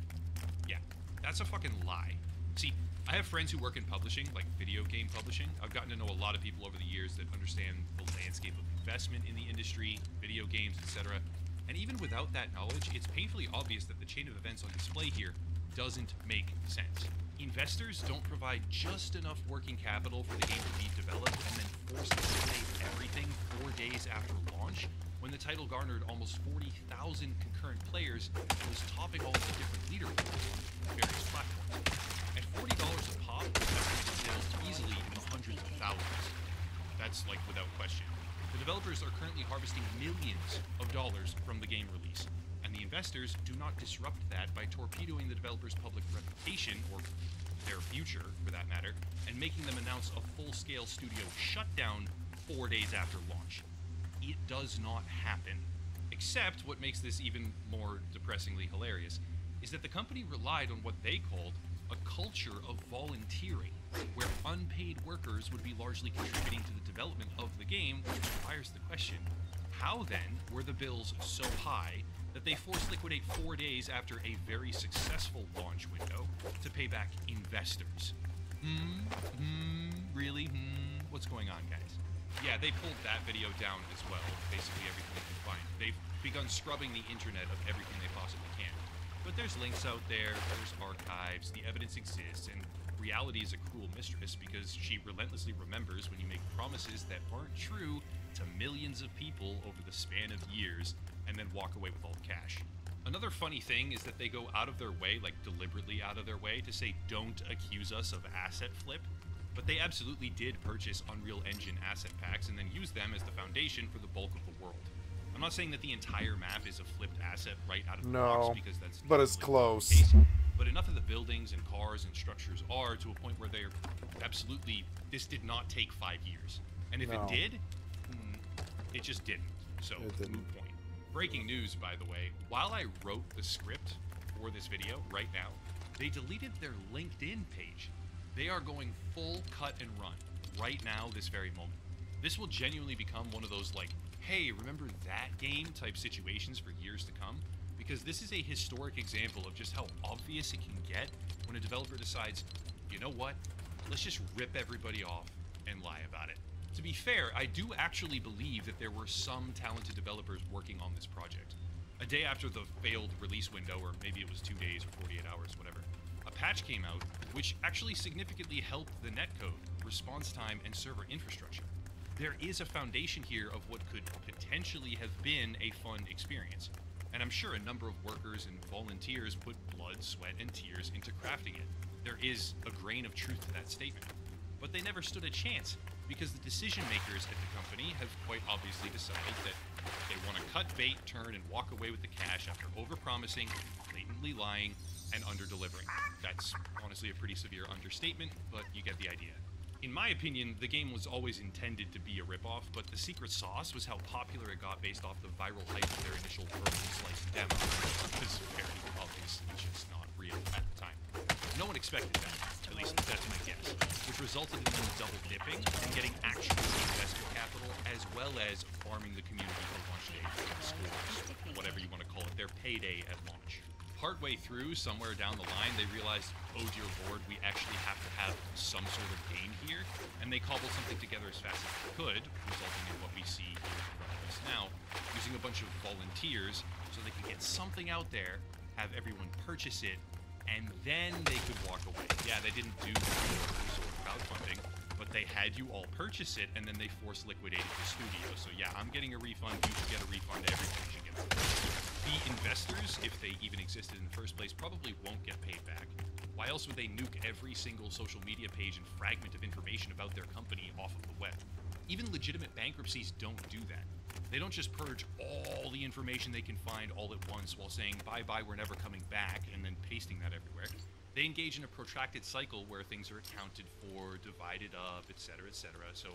Yeah, that's a fucking lie. See, I have friends who work in publishing, like video game publishing. I've gotten to know a lot of people over the years that understand the landscape of investment in the industry, video games, etc. And even without that knowledge, it's painfully obvious that the chain of events on display here doesn't make sense. Investors don't provide just enough working capital for the game to be developed and then force to liquidate everything 4 days after launch, when the title garnered almost 40,000 concurrent players and was topping all the different leaderboards on various platforms. At $40 a pop, that brings sales easily in the hundreds of thousands. That's like without question. The developers are currently harvesting millions of dollars from the game release, and the investors do not disrupt that by torpedoing the developer's public reputation, or their future for that matter, and making them announce a full-scale studio shutdown 4 days after launch. It does not happen. Except what makes this even more depressingly hilarious is that the company relied on what they called a culture of volunteering, where unpaid workers would be largely contributing to the development of the game, which requires the question, how then were the bills so high that they forced liquidate 4 days after a very successful launch window to pay back investors? Really? What's going on, guys? Yeah, they pulled that video down as well, basically everything they can find. They've begun scrubbing the internet of everything they possibly can. But there's links out there, there's archives, the evidence exists, and reality is a cruel mistress because she relentlessly remembers when you make promises that aren't true to millions of people over the span of years, and then walk away with all the cash. Another funny thing is that they go out of their way, like deliberately out of their way, to say don't accuse us of asset flip, but they absolutely did purchase Unreal Engine asset packs and then use them as the foundation for the bulk of the world. I'm not saying that the entire map is a flipped asset right out of the box, because that's but it's close. The case, but enough of the buildings and cars and structures are to a point where they're absolutely, this did not take 5 years. And if it did, it just didn't. So, moot point. Breaking news, by the way, while I wrote the script for this video right now, they deleted their LinkedIn page. They are going full cut and run right now, this very moment. This will genuinely become one of those like, hey, remember that game type situations for years to come? Because this is a historic example of just how obvious it can get when a developer decides, you know what, let's just rip everybody off and lie about it. To be fair, I do actually believe that there were some talented developers working on this project. A day after the failed release window, or maybe it was 2 days or 48 hours, whatever, a patch came out which actually significantly helped the netcode, response time, and server infrastructure. There is a foundation here of what could potentially have been a fun experience, and I'm sure a number of workers and volunteers put blood, sweat, and tears into crafting it. There is a grain of truth to that statement. But they never stood a chance, because the decision makers at the company have quite obviously decided that they want to cut bait, turn, and walk away with the cash after overpromising, blatantly lying, and under-delivering. That's honestly a pretty severe understatement, but you get the idea. In my opinion, the game was always intended to be a ripoff, but the secret sauce was how popular it got based off the viral hype of their initial vertical slice demo. It was very obviously just not real at the time. No one expected that, at least that's my guess, which resulted in them double dipping and getting actual investor capital as well as farming the community for launch day scores, whatever you want to call it, their payday at launch. Partway through, somewhere down the line, they realized, oh dear lord, we actually have to have some sort of game here, and they cobbled something together as fast as they could, resulting in what we see here in front of us now, using a bunch of volunteers so they could get something out there, have everyone purchase it, and then they could walk away. Yeah, they didn't do pre-orders or crowdfunding, but they had you all purchase it, and then they force liquidated the studio. So yeah, I'm getting a refund, you should get a refund, everybody should get a refund. The investors, if they even existed in the first place, probably won't get paid back. Why else would they nuke every single social media page and fragment of information about their company off of the web? Even legitimate bankruptcies don't do that. They don't just purge all the information they can find all at once while saying, bye-bye, we're never coming back, and then pasting that everywhere. They engage in a protracted cycle where things are accounted for, divided up, etc., etc. So,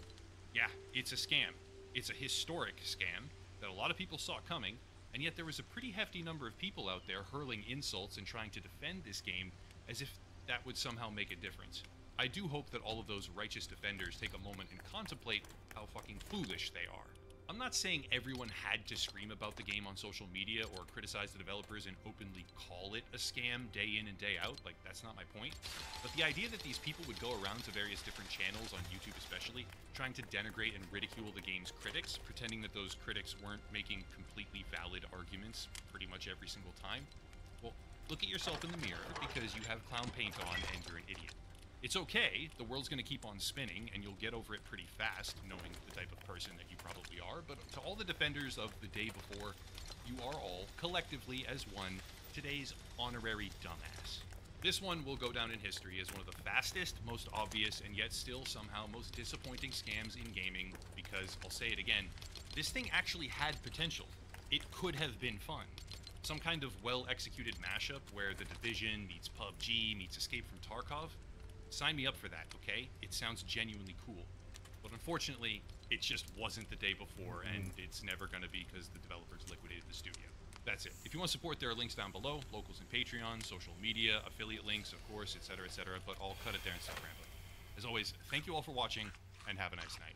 yeah, it's a scam. It's a historic scam that a lot of people saw coming, and yet there was a pretty hefty number of people out there hurling insults and trying to defend this game as if that would somehow make a difference. I do hope that all of those righteous defenders take a moment and contemplate how fucking foolish they are. I'm not saying everyone had to scream about the game on social media or criticize the developers and openly call it a scam day in and day out, like that's not my point. But the idea that these people would go around to various different channels on YouTube especially, trying to denigrate and ridicule the game's critics, pretending that those critics weren't making completely valid arguments pretty much every single time, well, look at yourself in the mirror because you have clown paint on and you're an idiot. It's okay, the world's gonna keep on spinning, and you'll get over it pretty fast, knowing the type of person that you probably are, but to all the defenders of the day before, you are all, collectively as one, today's honorary dumbass. This one will go down in history as one of the fastest, most obvious, and yet still somehow most disappointing scams in gaming, because, I'll say it again, this thing actually had potential. It could have been fun. Some kind of well-executed mashup where The Division meets PUBG meets Escape from Tarkov. Sign me up for that, okay? It sounds genuinely cool. But unfortunately, it just wasn't the day before, and it's never going to be because the developers liquidated the studio. That's it. If you want support, there are links down below, locals and Patreon, social media, affiliate links, of course, etc., but I'll cut it there and stop rambling. As always, thank you all for watching, and have a nice night.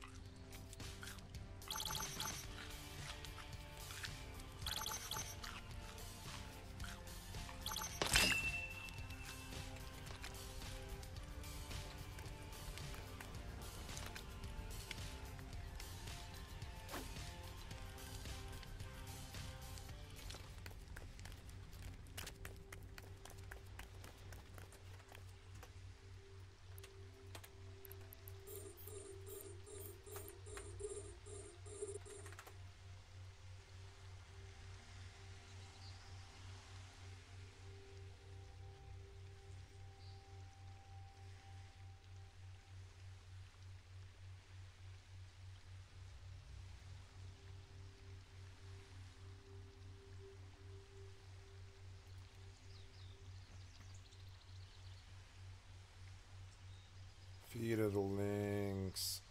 Feed of the links.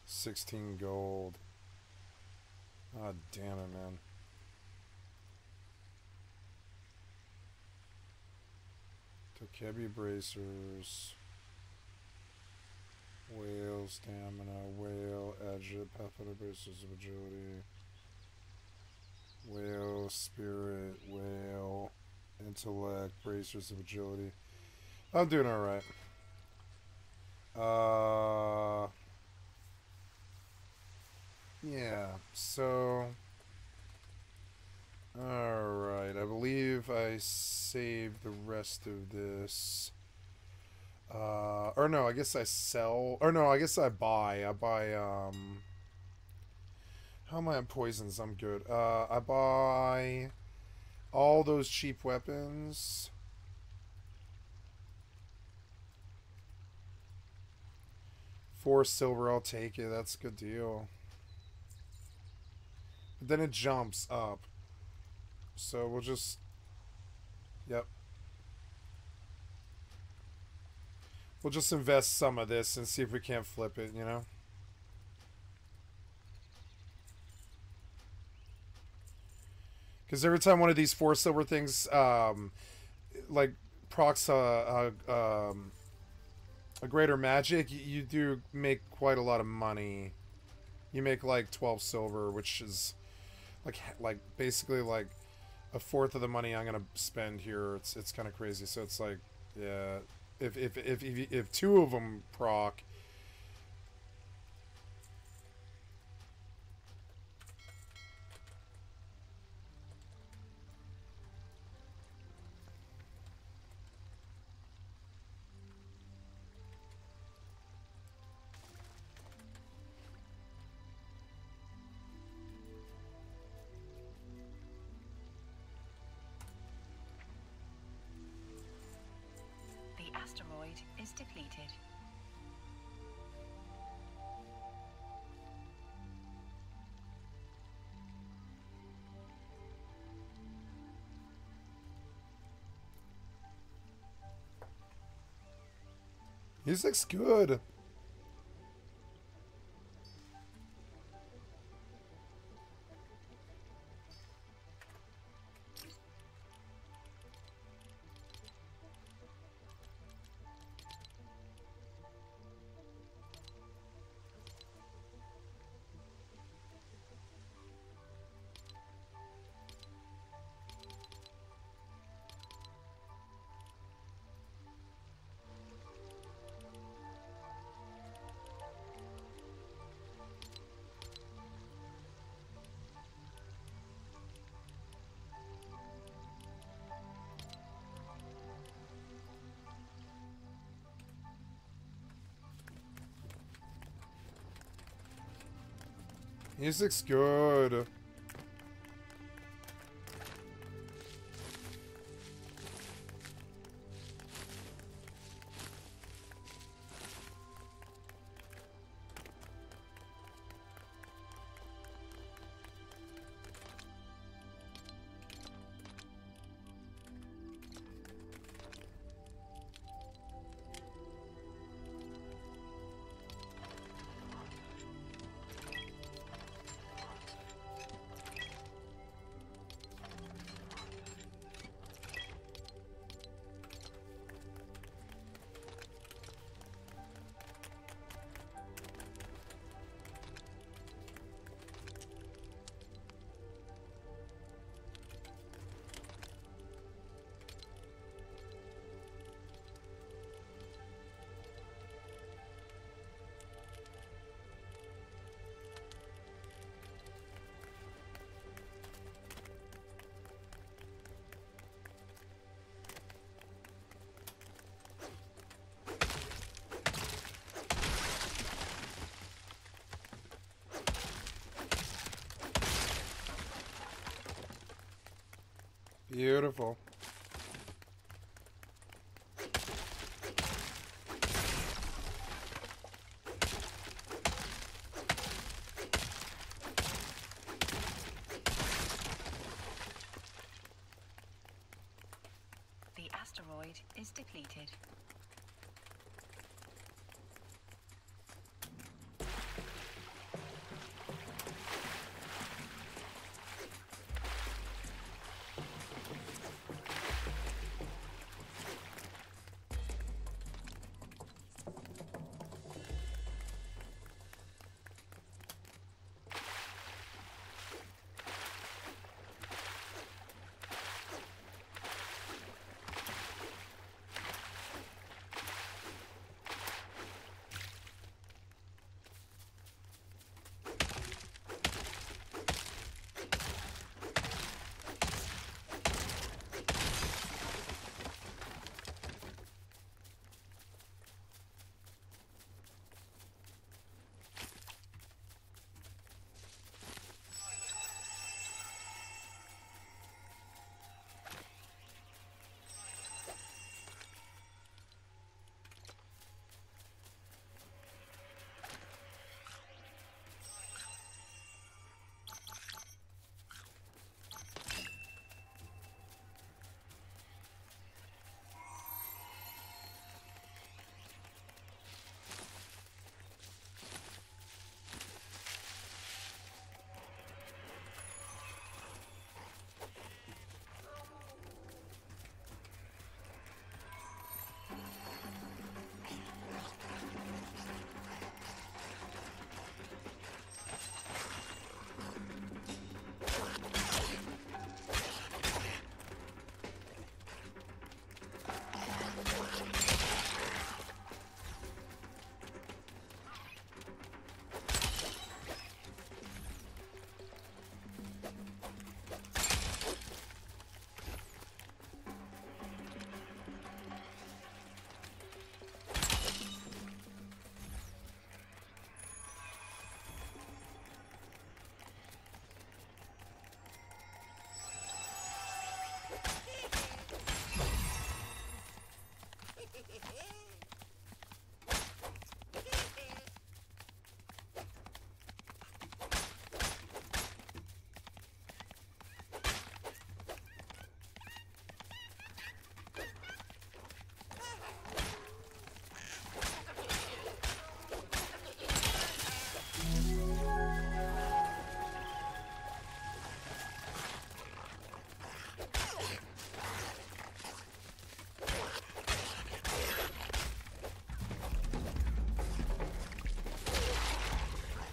16 gold. God damn it, man. Tokebi bracers. Whale stamina. Whale agile. Pathfinder bracers of agility. Whale spirit. Whale intellect. Bracers of agility. I'm doing alright. Yeah, so alright, I believe I saved the rest of this. Or no, I guess I sell, or no, I guess I buy, how am I on poisons? I'm good. I buy all those cheap weapons. $4 silver, I'll take it. That's a good deal. But then it jumps up. So we'll just... Yep. We'll just invest some of this and see if we can't flip it, you know? Because every time one of these 4 silver things, like, procs a greater magic, you do make quite a lot of money. You make like 12 silver, which is like basically like a fourth of the money I'm gonna spend here. It's kind of crazy. So it's like, yeah, if 2 of them proc, Asteroid is depleted. Music's good. Music's good. Beautiful. The asteroid is depleted.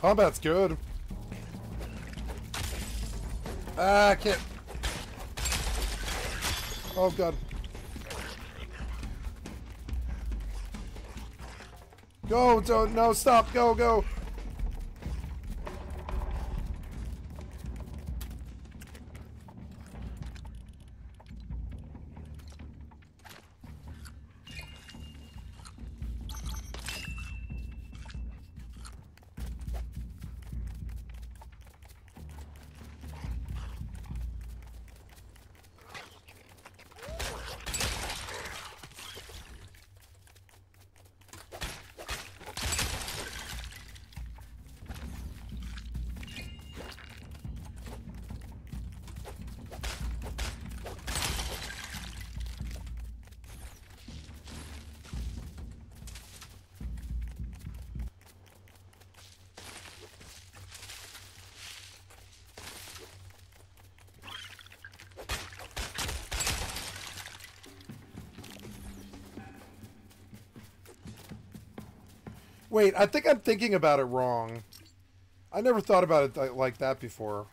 Combat's good. Ah, I can't. Oh god. Go, don't, no, stop, go, go. Wait, I think I'm thinking about it wrong. I never thought about it like that before.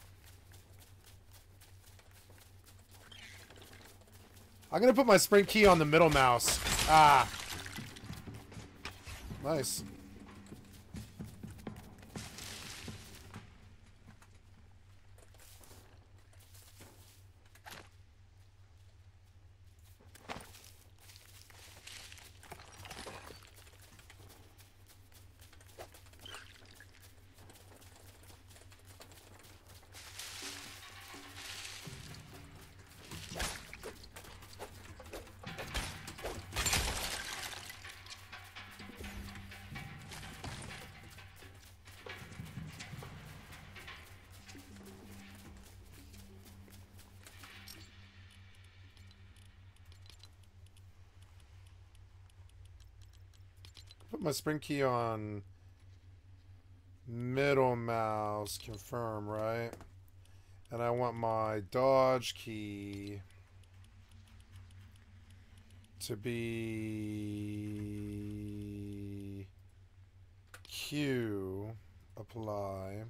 I'm gonna put my sprint key on the middle mouse. Ah. Nice. Put my sprint key on middle mouse, confirm, right? And I want my dodge key to be Q, apply.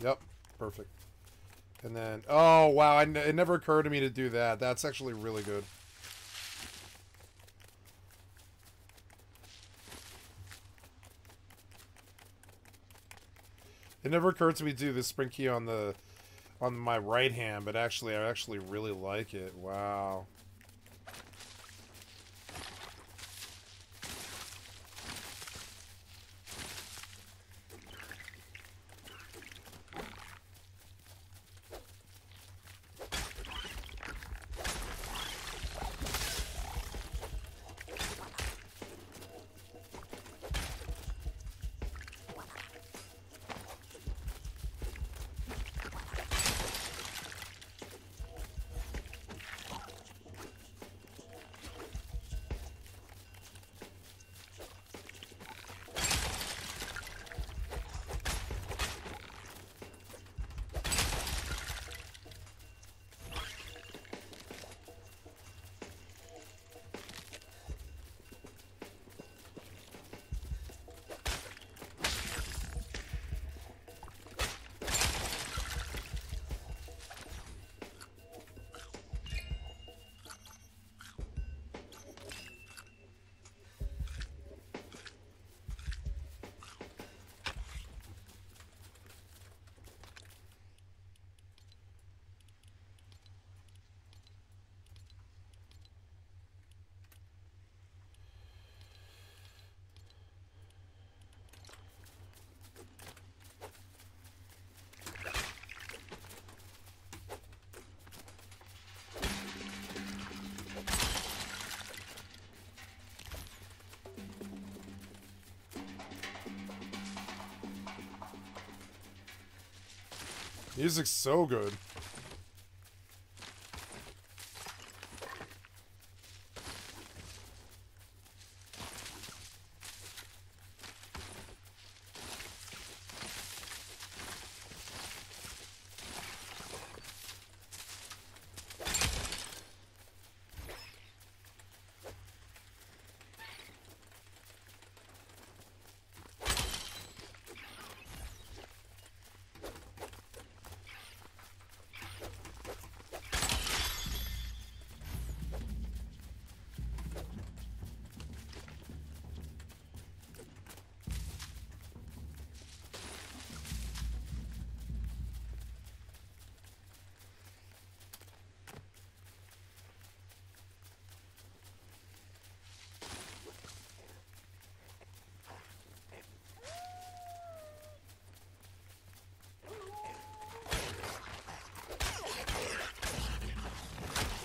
Yep, perfect. And then, oh wow, it never occurred to me to do that. That's actually really good. It never occurred to me to do the sprint key on my right hand, but actually, I actually really like it. Wow. Music's so good.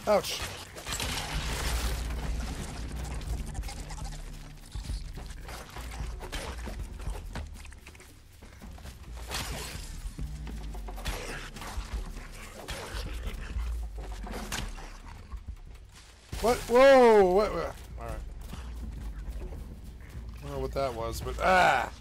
Ouch. What? Whoa! What? All right. I don't know what that was, but ah!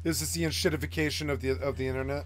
This is the shitification of the internet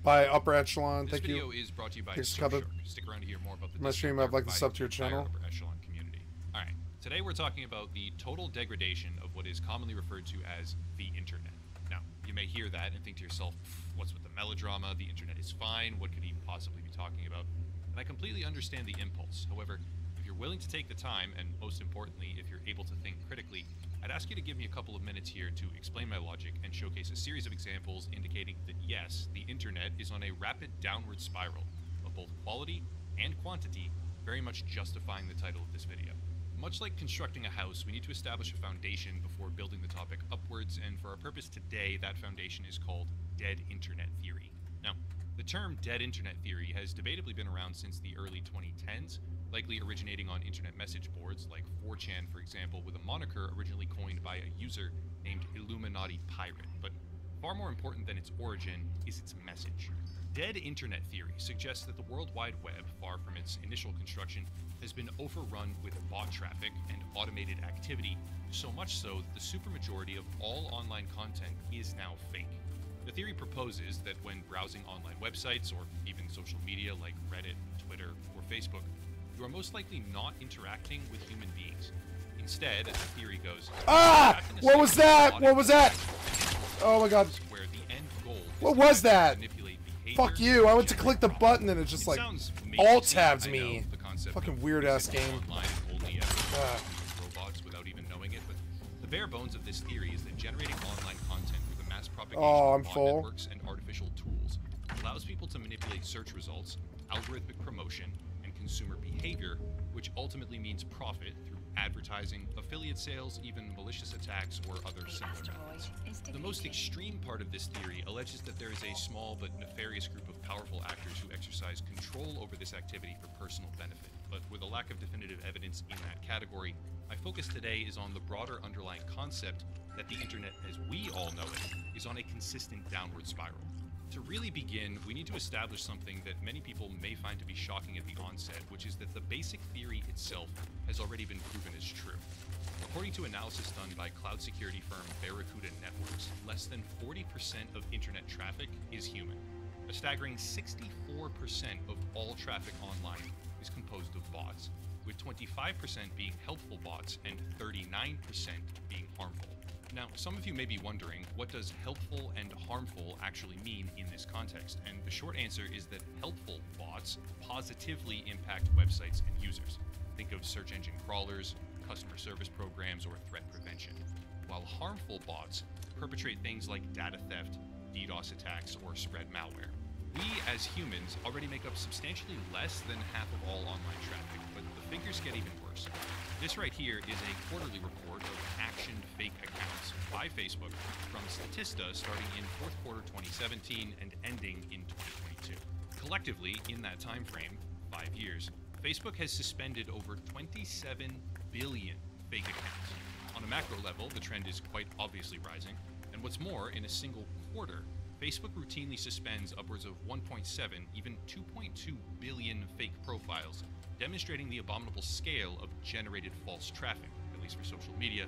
by Upper Echelon. This Thank you. This video is brought to you by Thanks, Surfshark. Stick around to hear more about the my stream. I'd like to sub to your channel. Upper Echelon community. All right. Today we're talking about the total degradation of what is commonly referred to as the internet. Now, you may hear that and think to yourself, what's with the melodrama? The internet is fine. What could he possibly be talking about? And I completely understand the impulse. However, if you're willing to take the time, and most importantly, if you're able to think critically, I'd ask you to give me a couple of minutes here to explain my logic and showcase a series of examples indicating that yes, the internet is on a rapid downward spiral of both quality and quantity, very much justifying the title of this video. Much like constructing a house, we need to establish a foundation before building the topic upwards, and for our purpose today, that foundation is called dead internet theory. Now, the term dead internet theory has debatably been around since the early 2010s, likely originating on internet message boards like 4chan, for example, with a moniker originally coined by a user named Illuminati Pirate. But Far more important than its origin is its message. Dead internet theory suggests that the World Wide Web, far from its initial construction, has been overrun with bot traffic and automated activity, so much so that the supermajority of all online content is now fake. The theory proposes that when browsing online websites or even social media like Reddit, Twitter, or Facebook, you are most likely not interacting with human beings. Instead, as the theory goes, ah! What was that? What was that? Oh my god. Where the end goal what was that? Fuck you. I went to click the button and it just like alt-tabs me. Fucking weird ass game. Robots without even knowing it, but the bare bones of this theory is that generating online content with a mass propagation of bot networks and artificial tools allows people to manipulate search results, algorithmic promotion, and consumer behavior, which ultimately means profit through advertising, affiliate sales, even malicious attacks, or other similar methods. The most extreme part of this theory alleges that there is a small but nefarious group of powerful actors who exercise control over this activity for personal benefit. But with a lack of definitive evidence in that category, my focus today is on the broader underlying concept that the internet as we all know it is on a consistent downward spiral. To really begin, we need to establish something that many people may find to be shocking at the onset, which is that the basic theory itself has already been proven as true. According to analysis done by cloud security firm Barracuda Networks, less than 40% of internet traffic is human. A staggering 64% of all traffic online is composed of bots, with 25% being helpful bots and 39% being harmful. Now, some of you may be wondering, what does helpful and harmful actually mean in this context? And the short answer is that helpful bots positively impact websites and users. Think of search engine crawlers, customer service programs, or threat prevention. While harmful bots perpetrate things like data theft, DDoS attacks, or spread malware. We, as humans, already make up substantially less than half of all online traffic, but the figures get even worse. This right here is a quarterly report of actioned fake accounts by Facebook from Statista starting in fourth quarter 2017 and ending in 2022. Collectively, in that time frame, 5 years, Facebook has suspended over 27 billion fake accounts. On a macro level, the trend is quite obviously rising, and what's more, in a single quarter, Facebook routinely suspends upwards of 1.7, even 2.2 billion fake profiles, demonstrating the abominable scale of generated false traffic, at least for social media.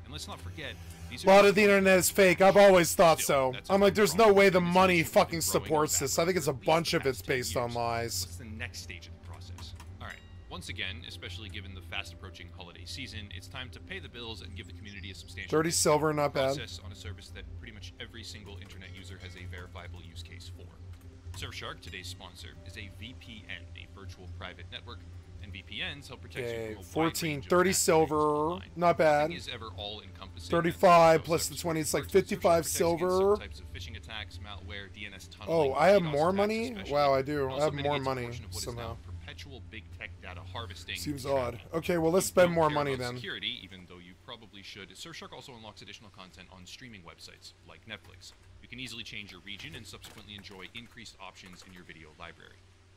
And let's not forget, these are— A lot of the internet is fake. I've always thought so. I'm like, there's no way the money fucking supports this. I think it's a bunch of it's based on lies. What's the next stage of the process? Alright, once again, especially given the fast approaching holiday season, it's time to pay the bills and give the community a substantial 30 silver, not bad. Process on a service that pretty much every single internet user has a verifiable use case for. Surfshark, today's sponsor, is a VPN, a virtual private network, and VPNs help protect you from a 14, 30 silver, not bad. 35 plus the 20, it's like 55 silver. Types of phishing attacks, malware, DNS Oh, tunneling, I have more money? Wow, I do. I have more money somehow. Perpetual big tech data harvesting. Seems odd. Okay, well, let's spend more money then. Security, even though you probably should. Surfshark also unlocks additional content on streaming websites like Netflix. You can easily change your region and subsequently enjoy increased options in your video library.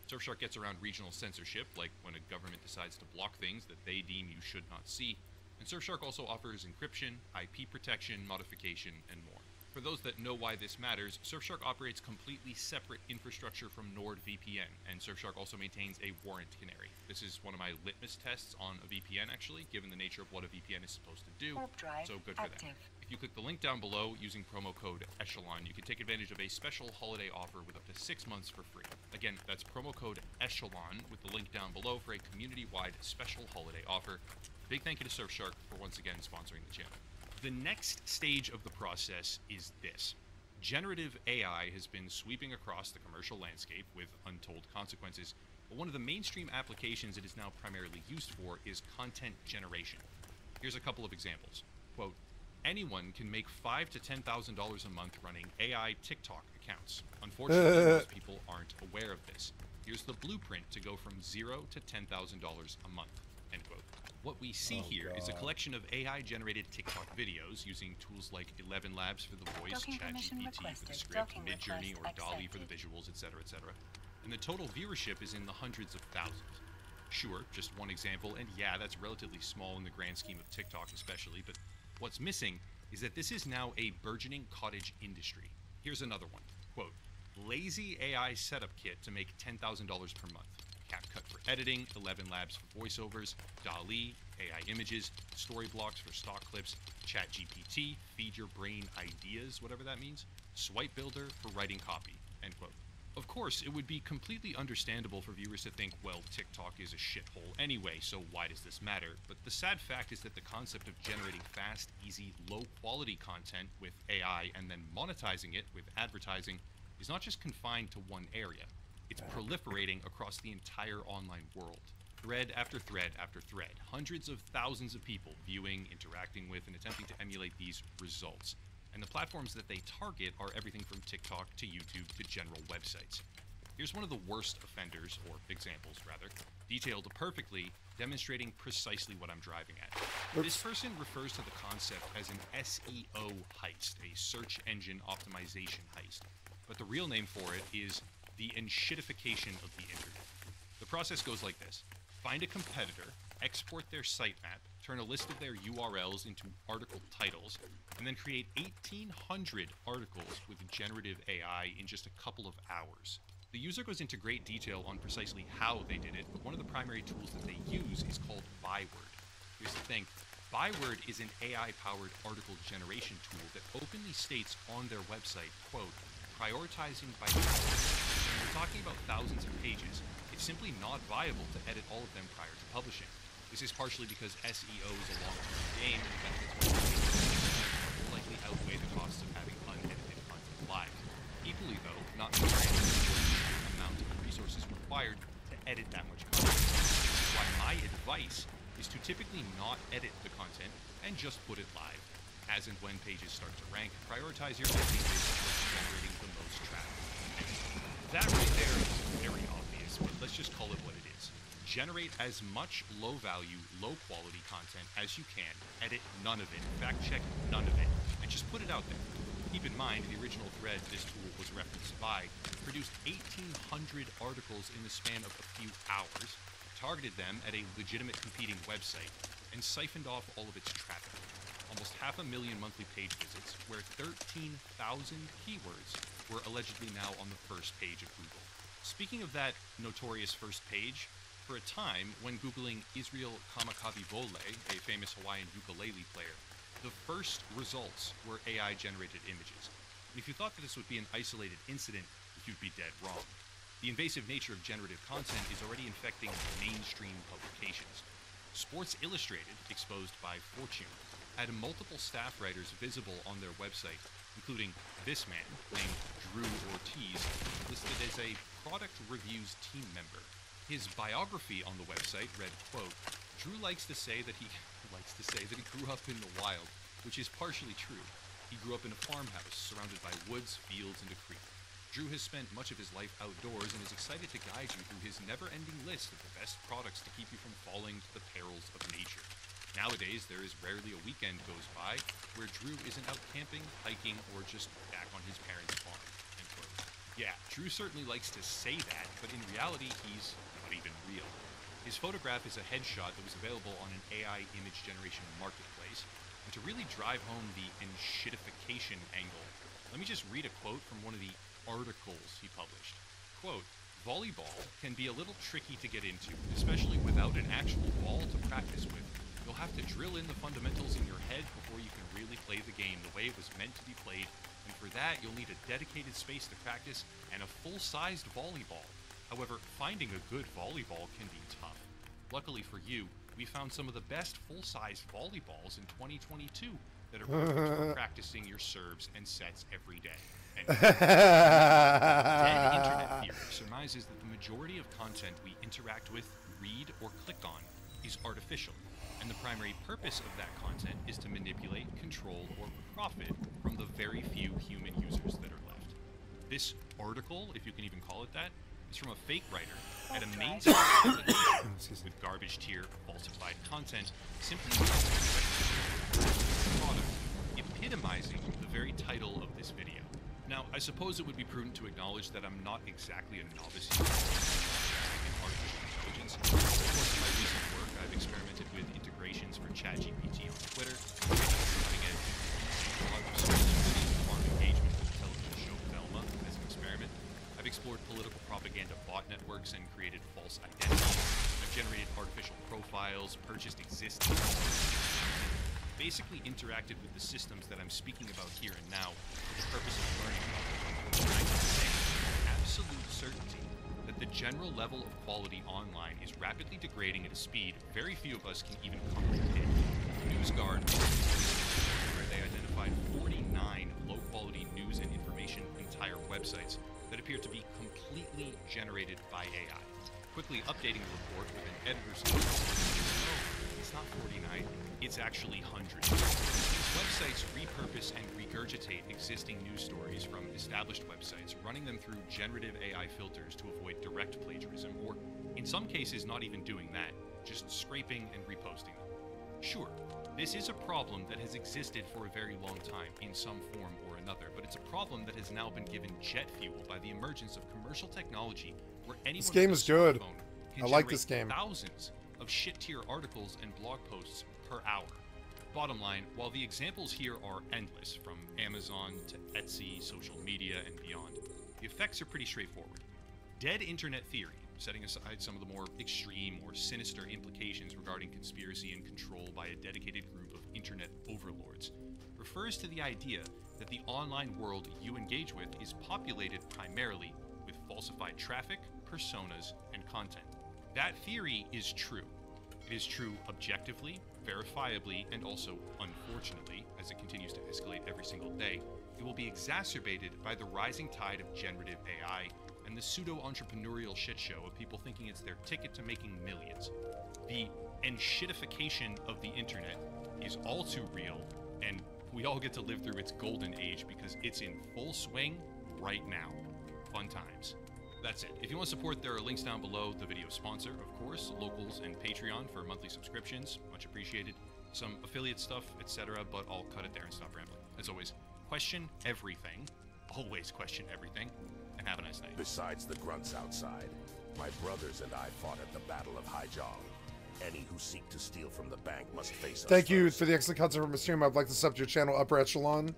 Surfshark gets around regional censorship, like when a government decides to block things that they deem you should not see. And Surfshark also offers encryption, IP protection, modification, and more. For those that know why this matters, Surfshark operates completely separate infrastructure from NordVPN, and Surfshark also maintains a warrant canary. This is one of my litmus tests on a VPN, actually, given the nature of what a VPN is supposed to do, so good for them. If you click the link down below using promo code ECHELON, you can take advantage of a special holiday offer with up to 6 months for free. Again, that's promo code ECHELON with the link down below for a community-wide special holiday offer. Big thank you to Surfshark for once again sponsoring the channel. The next stage of the process is this. Generative AI has been sweeping across the commercial landscape with untold consequences, but one of the mainstream applications it is now primarily used for is content generation. Here's a couple of examples. Quote, anyone can make $5,000 to $10,000 a month running AI TikTok accounts. Unfortunately, most people aren't aware of this. Here's the blueprint to go from $0 to $10,000 a month. End quote. What we see here is a collection of AI-generated TikTok videos using tools like 11 Labs for the voice, ChatGPT for the script, Midjourney or DALL-E for the visuals, etc., etc. And the total viewership is in the hundreds of thousands. Sure, just one example, and yeah, that's relatively small in the grand scheme of TikTok especially, but what's missing is that this is now a burgeoning cottage industry. Here's another one. Quote, lazy AI setup kit to make $10,000 per month. CapCut for editing, 11 Labs for voiceovers, DALL-E, AI images, story blocks for stock clips, ChatGPT, feed your brain ideas, whatever that means, Swipe Builder for writing copy, end quote. Of course, it would be completely understandable for viewers to think, well, TikTok is a shithole anyway, so why does this matter? But the sad fact is that the concept of generating fast, easy, low-quality content with AI and then monetizing it with advertising is not just confined to one area. It's proliferating across the entire online world. Thread after thread after thread. Hundreds of thousands of people viewing, interacting with, and attempting to emulate these results. And the platforms that they target are everything from TikTok to YouTube to general websites. Here's one of the worst offenders, or examples rather, detailed perfectly, demonstrating precisely what I'm driving at. This person refers to the concept as an SEO heist, a search engine optimization heist. But the real name for it is the enshittification of the internet. The process goes like this. Find a competitor, export their sitemap, turn a list of their URLs into article titles, and then create 1,800 articles with generative AI in just a couple of hours. The user goes into great detail on precisely how they did it, but one of the primary tools that they use is called Byword. Here's the thing. Byword is an AI-powered article generation tool that openly states on their website, quote, prioritizing by when we're talking about thousands of pages, it's simply not viable to edit all of them prior to publishing. This is partially because SEO is a long-term game and the benefits will likely outweigh the costs of having unedited content live. Equally though, not necessarily the amount of resources required to edit that much content. That's why my advice is to typically not edit the content and just put it live. As and when pages start to rank, prioritize your editing based on what's generating the most traffic. That right there is very obvious, but let's just call it what it is. Generate as much low-value, low-quality content as you can, edit none of it, fact-check none of it, and just put it out there. Keep in mind, the original thread this tool was referenced by produced 1,800 articles in the span of a few hours, targeted them at a legitimate competing website, and siphoned off all of its traffic. Almost 500,000 monthly page visits, where 13,000 keywords were allegedly now on the first page of Google. Speaking of that notorious first page, for a time, when Googling Israel Kamakavivole, a famous Hawaiian ukulele player, the first results were AI-generated images. And if you thought that this would be an isolated incident, you'd be dead wrong. The invasive nature of generative content is already infecting mainstream publications. Sports Illustrated, exposed by Fortune, had multiple staff writers visible on their website, including this man, named Drew Ortiz, listed as a product reviews team member. His biography on the website read, quote, Drew likes to say that he grew up in the wild, which is partially true. He grew up in a farmhouse surrounded by woods, fields, and a creek. Drew has spent much of his life outdoors and is excited to guide you through his never-ending list of the best products to keep you from falling to the perils of nature. Nowadays, there is rarely a weekend goes by where Drew isn't out camping, hiking, or just back on his parents' farm, end quote. Yeah, Drew certainly likes to say that, but in reality, he's not even real. His photograph is a headshot that was available on an AI image generation marketplace, and to really drive home the enshittification angle, let me just read a quote from one of the articles he published. Quote, volleyball can be a little tricky to get into, especially without an actual ball to practice with. You'll have to drill in the fundamentals in your head before you can really play the game the way it was meant to be played, and for that you'll need a dedicated space to practice and a full-sized volleyball. However, finding a good volleyball can be tough. Luckily for you, we found some of the best full-size volleyballs in 2022 that are perfect for practicing your serves and sets every day. Dead Internet Theory surmises that the majority of content we interact with, read, or click on is artificial, and the primary purpose of that content is to manipulate, control, or profit from the very few human users that are left. This article, if you can even call it that, is from a fake writer at a mainstream publication with garbage tier, falsified content, simply product, epitomizing the very title of this video. Now, I suppose it would be prudent to acknowledge that I'm not exactly a novice in artificial intelligence. Of course, in my recent work, I've experimented with integrations for ChatGPT on Twitter, cutting edge farm engagement with the television show explored political propaganda bot networks and created false identities. I've generated artificial profiles, purchased existing basically interacted with the systems that I'm speaking about here and now for the purpose of learning about them. I can say with absolute certainty that the general level of quality online is rapidly degrading at a speed very few of us can even comprehend. NewsGuard, where they identified 49 low-quality news and information entire websites that appear to be completely generated by AI. Quickly updating the report with an editor's note. No, it's not 49, it's actually hundreds. Websites repurpose and regurgitate existing news stories from established websites, running them through generative AI filters to avoid direct plagiarism, or in some cases not even doing that, just scraping and reposting them. Sure, this is a problem that has existed for a very long time in some form or another, but it's a problem that has now been given jet fuel by the emergence of commercial technology where anyone This game is good. can I like generate this game. thousands of shit-tier articles and blog posts per hour. Bottom line, while the examples here are endless, from Amazon to Etsy, social media, and beyond, the effects are pretty straightforward. Dead internet theory, setting aside some of the more extreme or sinister implications regarding conspiracy and control by a dedicated group of internet overlords, refers to the idea that the online world you engage with is populated primarily with falsified traffic, personas, and content. That theory is true. It is true objectively, verifiably, and also, unfortunately, as it continues to escalate every single day, it will be exacerbated by the rising tide of generative AI and the pseudo-entrepreneurial shitshow of people thinking it's their ticket to making millions. The enshittification of the internet is all too real, and we all get to live through its golden age because it's in full swing right now. Fun times. That's it. If you want to support, there are links down below. The video sponsor, of course, Locals and Patreon for monthly subscriptions. Much appreciated. Some affiliate stuff, etc., but I'll cut it there and stop rambling. As always, question everything. Always question everything. And have a nice night. Besides the grunts outside, my brothers and I fought at the Battle of Haijong. Any who seek to steal from the bank must face us. Thank you for the excellent content from the stream. I'd like to sub to your channel, Upper Echelon.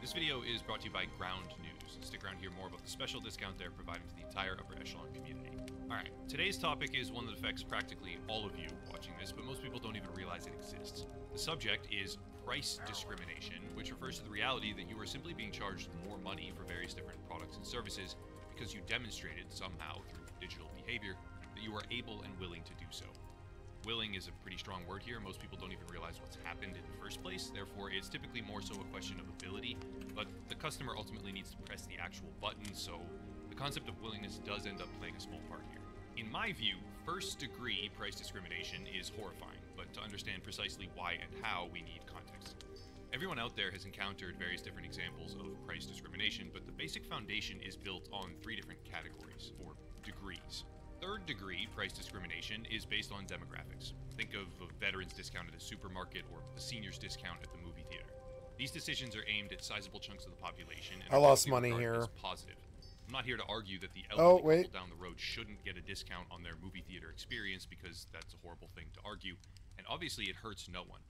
This video is brought to you by Ground News. Stick around to hear more about the special discount they're providing to the entire Upper Echelon community. Alright, today's topic is one that affects practically all of you watching this, but most people don't even realize it exists. The subject is price discrimination, which refers to the reality that you are simply being charged more money for various different products and services because you demonstrated somehow through digital behavior that you are able and willing to do so. Willing is a pretty strong word here. Most people don't even realize what's happened in the first place. Therefore, it's typically more so a question of ability, but the customer ultimately needs to press the actual button, so the concept of willingness does end up playing a small part here. In my view, first-degree price discrimination is horrifying, but to understand precisely why and how, we need context. Everyone out there has encountered various different examples of price discrimination, but the basic foundation is built on 3 different categories, or degrees. Third-degree price discrimination is based on demographics. Think of a veteran's discount at a supermarket or a senior's discount at the movie theater. These decisions are aimed at sizable chunks of the population and I lost money here. Positive. I'm not here to argue that the elderly couple down the road shouldn't get a discount on their movie theater experience, because that's a horrible thing to argue, and obviously it hurts no one.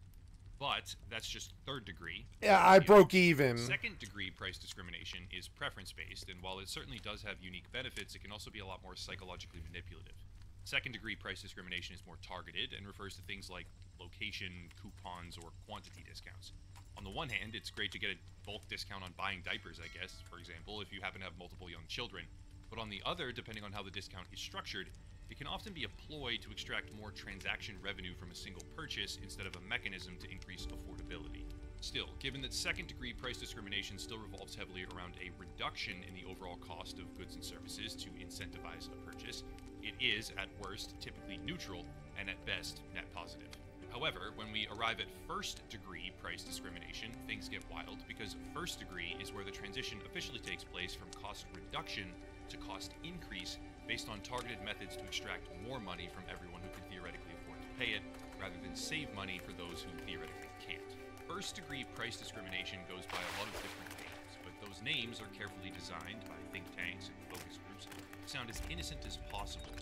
But that's just third degree. Yeah, I broke even. Second degree price discrimination is preference based, and while it certainly does have unique benefits, it can also be a lot more psychologically manipulative. Second degree price discrimination is more targeted and refers to things like location, coupons, or quantity discounts. On the one hand, it's great to get a bulk discount on buying diapers, I guess, for example, if you happen to have multiple young children. But on the other, depending on how the discount is structured, it can often be a ploy to extract more transaction revenue from a single purchase instead of a mechanism to increase affordability. Still, given that second-degree price discrimination still revolves heavily around a reduction in the overall cost of goods and services to incentivize a purchase, it is, at worst, typically neutral, and at best, net positive. However, when we arrive at first-degree price discrimination, things get wild, because first-degree is where the transition officially takes place from cost reduction to cost increase based on targeted methods to extract more money from everyone who can theoretically afford to pay it, rather than save money for those who theoretically can't. First-degree price discrimination goes by a lot of different names, but those names are carefully designed by think tanks and focus groups to sound as innocent as possible.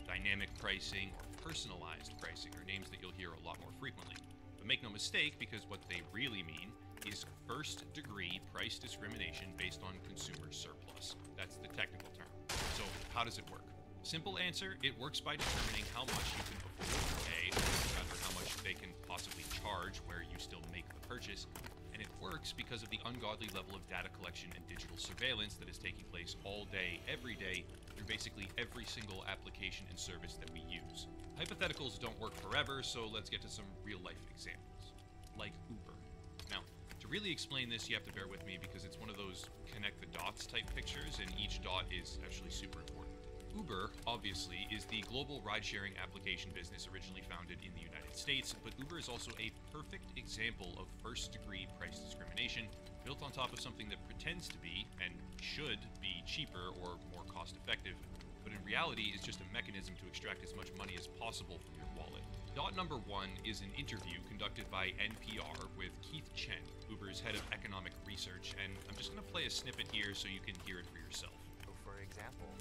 Dynamic pricing or personalized pricing are names that you'll hear a lot more frequently. But make no mistake, because what they really mean is first-degree price discrimination based on consumer surplus. That's the technical term. So how does it work? Simple answer, it works by determining how much you can afford to pay, or rather how much they can possibly charge where you still make the purchase. And it works because of the ungodly level of data collection and digital surveillance that is taking place all day, every day, through basically every single application and service that we use. Hypotheticals don't work forever, so let's get to some real-life examples, like Uber. Now, to really explain this, you have to bear with me because it's one of those connect the dots type pictures, and each dot is actually super important. Uber, obviously, is the global ride-sharing application business originally founded in the United States, but Uber is also a perfect example of first-degree price discrimination, built on top of something that pretends to be, and should be, cheaper or more cost-effective, but in reality is just a mechanism to extract as much money as possible from your wallet. Dot number one is an interview conducted by NPR with Keith Chen, Uber's head of economic research, and I'm just going to play a snippet here so you can hear it for yourself. So for example,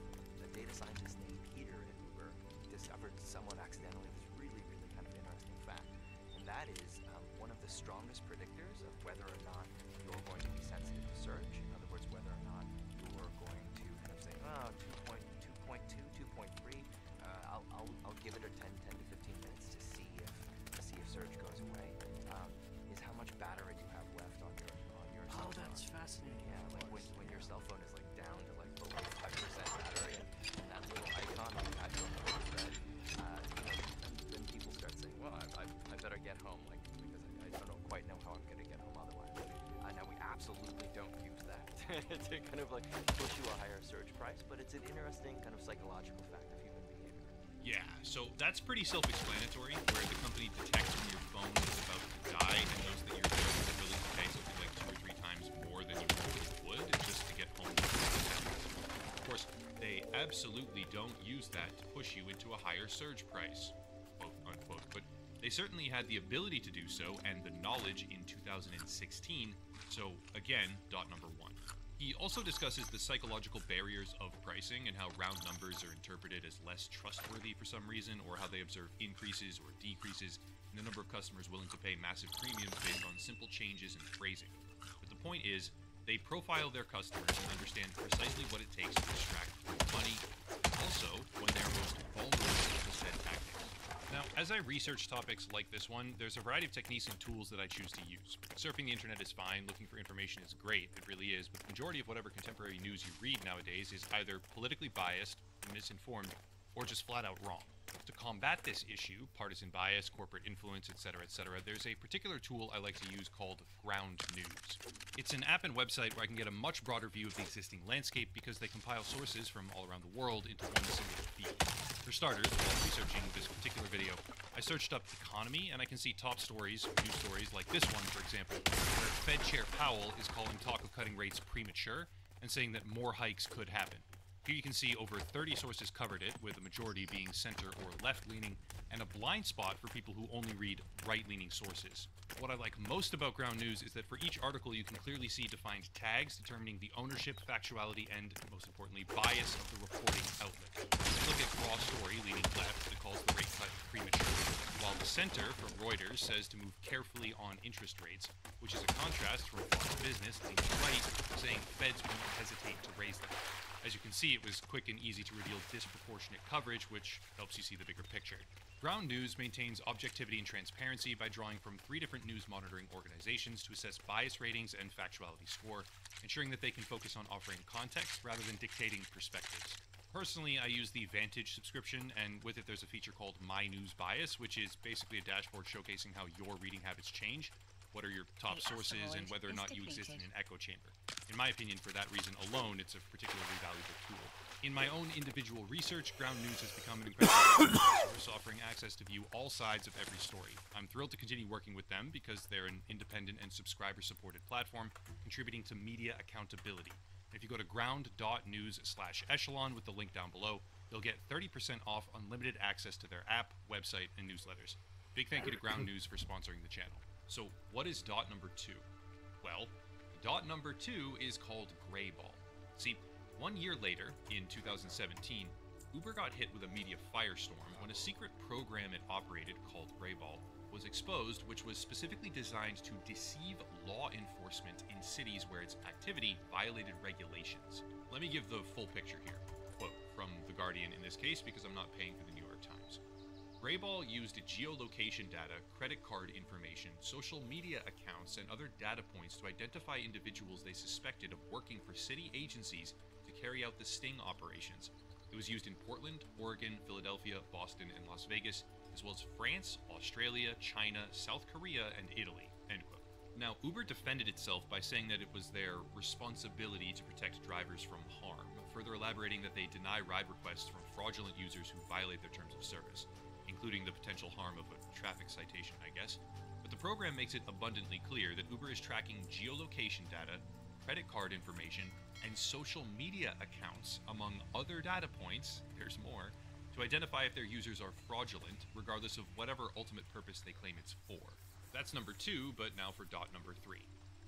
data scientist named Peter at Uber discovered somewhat accidentally this really kind of interesting fact, and that is one of the strongest predictors of whether or not you're going to be sensitive to search. In other words, whether or not you're going to kind of say, oh, 2.2, 2.3, I'll give it a 10 to 15 minutes to see if search goes away, is how much battery you have left on your cell phone. Oh, that's fascinating. Yeah, like when your cell phone is like down to like below 5% battery, and that little icon on the iPhone that, then people start saying, well, I better get home, like, because I don't quite know how I'm going to get home otherwise. Now, we absolutely don't use that to kind of like push you a higher search price, but it's an interesting kind of psychological fact of human behavior. Yeah, so that's pretty self-explanatory, where the company detects when your phone is about to die and knows that you're willing to pay something like 2 or 3 times more than you normally would just to get home. Of course, they absolutely don't use that to push you into a higher surge price, quote unquote, but they certainly had the ability to do so and the knowledge in 2016, so again, dot number one. He also discusses the psychological barriers of pricing and how round numbers are interpreted as less trustworthy for some reason, or how they observe increases or decreases in the number of customers willing to pay massive premiums based on simple changes in phrasing. But the point is, they profile their customers and understand precisely what it takes to extract money, also when they're most vulnerable to said tactics. Now, as I research topics like this one, there's a variety of techniques and tools that I choose to use. Surfing the internet is fine, looking for information is great, it really is, but the majority of whatever contemporary news you read nowadays is either politically biased, misinformed, or just flat out wrong. To combat this issue, partisan bias, corporate influence, etc., there's a particular tool I like to use called Ground News. It's an app and website where I can get a much broader view of the existing landscape because they compile sources from all around the world into one single feed. For starters, while researching this particular video, I searched up economy, and I can see top stories, news stories like this one, for example, where Fed Chair Powell is calling talk of cutting rates premature and saying that more hikes could happen. Here you can see over 30 sources covered it, with the majority being center or left-leaning, and a blind spot for people who only read right-leaning sources. What I like most about Ground News is that for each article you can clearly see defined tags determining the ownership, factuality, and, most importantly, bias of the reporting outlet. Look at Raw Story leaning left that calls the rate cut premature, while the center from Reuters says to move carefully on interest rates, which is a contrast from Fox Business leaning right, saying Feds won't hesitate to raise them. As you can see, it was quick and easy to reveal disproportionate coverage, which helps you see the bigger picture. Ground News maintains objectivity and transparency by drawing from 3 different news monitoring organizations to assess bias ratings and factuality score, ensuring that they can focus on offering context rather than dictating perspectives. Personally, I use the Vantage subscription, and with it there's a feature called My News Bias, which is basically a dashboard showcasing how your reading habits change, what are your top sources, and whether or not you exist in an echo chamber. In my opinion, for that reason alone, it's a particularly valuable tool. In my own individual research, Ground News has become an incredible source, offering access to view all sides of every story. I'm thrilled to continue working with them because they're an independent and subscriber-supported platform, contributing to media accountability. If you go to ground.news/echelon with the link down below, you'll get 30% off unlimited access to their app, website, and newsletters. Big thank you to Ground News for sponsoring the channel. So, what is dot number 2? Well, dot number 2 is called Greyball. See, 1 year later, in 2017, Uber got hit with a media firestorm when a secret program it operated called Greyball was exposed, which was specifically designed to deceive law enforcement in cities where its activity violated regulations. Let me give the full picture here. Quote from The Guardian in this case, because I'm not paying for the New York Times. Greyball used geolocation data, credit card information, social media accounts, and other data points to identify individuals they suspected of working for city agencies to carry out the sting operations. It was used in Portland, Oregon, Philadelphia, Boston, and Las Vegas, as well as France, Australia, China, South Korea, and Italy. End quote. Now, Uber defended itself by saying that it was their responsibility to protect drivers from harm, further elaborating that they deny ride requests from fraudulent users who violate their terms of service, including the potential harm of a traffic citation, I guess. But the program makes it abundantly clear that Uber is tracking geolocation data, credit card information, and social media accounts, among other data points, there's more, to identify if their users are fraudulent, regardless of whatever ultimate purpose they claim it's for. That's number 2, but now for dot number 3.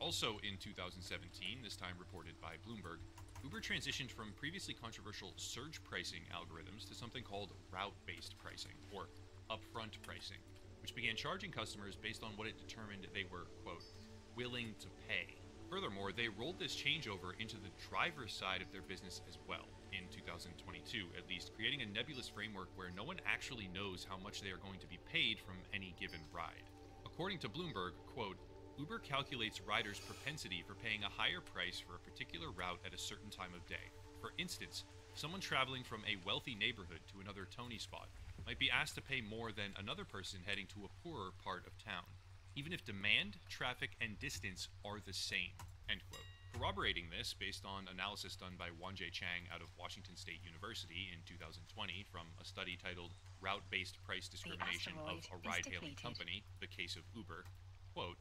Also in 2017, this time reported by Bloomberg, Uber transitioned from previously controversial surge pricing algorithms to something called route-based pricing, or upfront pricing, which began charging customers based on what it determined they were, quote, willing to pay. Furthermore, they rolled this changeover into the driver's side of their business as well, in 2022 at least, creating a nebulous framework where no one actually knows how much they are going to be paid from any given ride. According to Bloomberg, quote, Uber calculates riders' propensity for paying a higher price for a particular route at a certain time of day. For instance, someone traveling from a wealthy neighborhood to another Tony spot might be asked to pay more than another person heading to a poorer part of town, even if demand, traffic, and distance are the same, end quote. Corroborating this, based on analysis done by Wanjie Chang out of Washington State University in 2020 from a study titled Route-Based Price Discrimination of a Ride-Hailing Company, the Case of Uber, quote,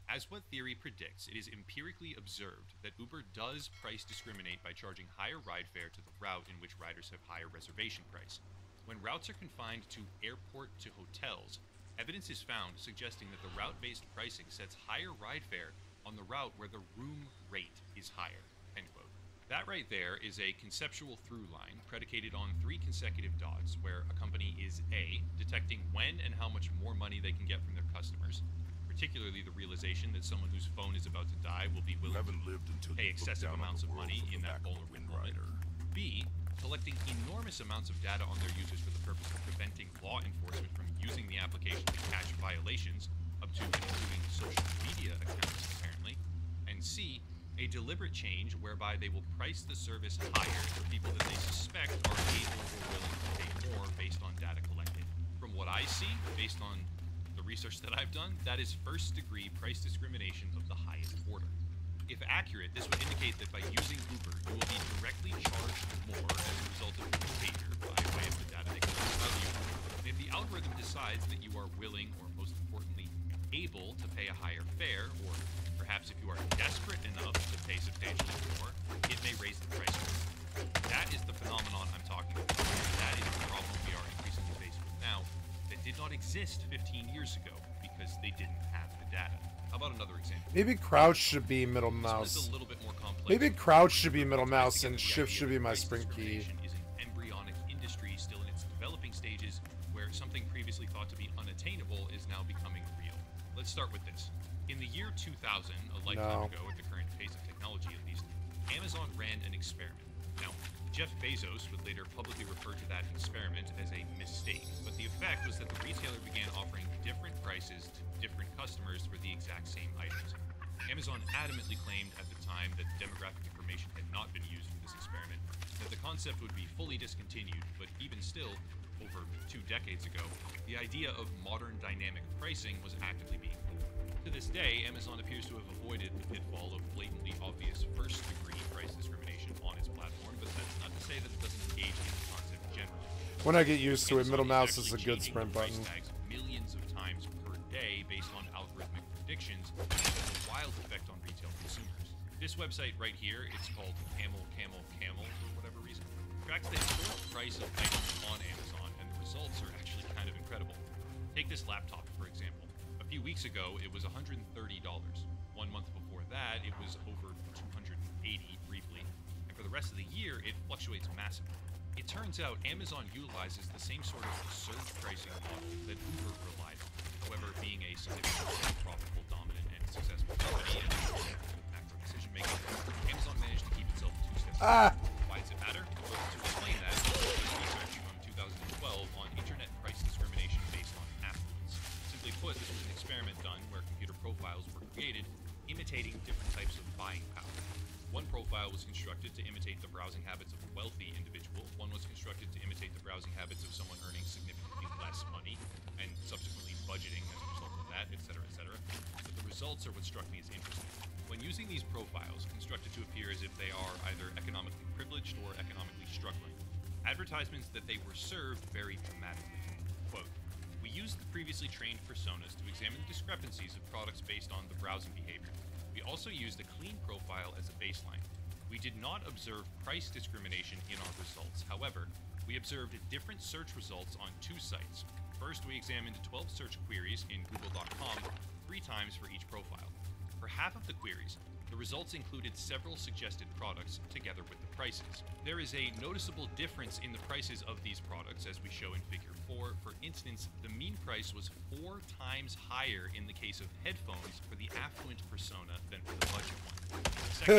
as what theory predicts, it is empirically observed that Uber does price discriminate by charging higher ride fare to the route in which riders have higher reservation price. When routes are confined to airport to hotels, evidence is found suggesting that the route-based pricing sets higher ride fare on the route where the room rate is higher, end quote. That right there is a conceptual through line predicated on 3 consecutive dots where a company is A, detecting when and how much more money they can get from their customers, particularly the realization that someone whose phone is about to die will be willing to pay excessive amounts of money in that vulnerable moment. B, collecting enormous amounts of data on their users for the purpose of preventing law enforcement from using the application to catch violations, up to and including social media accounts, apparently. And C, a deliberate change whereby they will price the service higher for people that they suspect are able or willing to pay more based on data collected. From what I see, based on the research that I've done, that is first-degree price discrimination of the highest order. If accurate, this would indicate that by using Uber, you will be directly charged more as a result of your behavior by way of the data they collect about you. And if the algorithm decides that you are willing, or most importantly, able to pay a higher fare, or perhaps if you are desperate enough to pay substantially more, it may raise the price. That is the phenomenon I'm talking about. That is the problem we are increasingly faced with now that did not exist 15 years ago because they didn't have the data. How about another example? Maybe crouch should be middle mouse. This is a little bit more complex. Maybe crouch should be middle mouse and shift should be my sprint key. Is an embryonic industry still in its developing stages where something previously thought to be unattainable is now becoming real. Let's start with this. In the year 2000, a lifetime ago at the current pace of technology at least, Amazon ran an experiment. Now, Jeff Bezos would later publicly refer to that experiment as a mistake, but the effect was that the retailer began offering different prices to different customers for the exact same items. Amazon adamantly claimed at the time that demographic information had not been used for this experiment, that the concept would be fully discontinued, but even still, over 2 decades ago, the idea of modern dynamic pricing was actively being pulled. To this day, Amazon appears to have avoided the pitfall of blatantly obvious first-degree price discrimination on its platform, but that's not to say that it doesn't engage in the concept generally. When I get used to it, middle mouse is a good sprint button. Millions of times per day based on algorithmic predictions, and it has a wild effect on retail consumers. This website right here, it's called Camel for whatever reason, tracks the historic price of items on Amazon, and the results are actually kind of incredible. Take this laptop, for example. A few weeks ago, it was $130. 1 month before that, it was over $280 briefly. And for the rest of the year, it fluctuates massively. It turns out Amazon utilizes the same sort of surge pricing model that Uber relied on. however, being a significantly profitable, dominant, and successful company and macro decision making, Amazon managed to keep itself 2 steps ahead. Why does it matter? Well, to explain that, research from 2012 on internet price discrimination based on affluence. Simply put, this was an experiment done where computer profiles were created imitating different types of buying power. One profile was constructed to imitate the browsing habits of a wealthy individual. One was constructed to imitate the browsing habits of someone earning significantly less money and subsequently budgeting as a result of that, etc., etc. But the results are what struck me as interesting. When using these profiles, constructed to appear as if they are either economically privileged or economically struggling, advertisements that they were served varied dramatically. Quote, "We used the previously trained personas to examine the discrepancies of products based on the browsing behavior. We also used a clean profile as a baseline. We did not observe price discrimination in our results. However, we observed different search results on 2 sites. First, we examined 12 search queries in google.com 3 times for each profile. For half of the queries, the results included several suggested products together with the prices. There is a noticeable difference in the prices of these products, as we show in Figure 4. For instance, the mean price was 4 times higher in the case of headphones for the affluent persona than for the budget one. Second,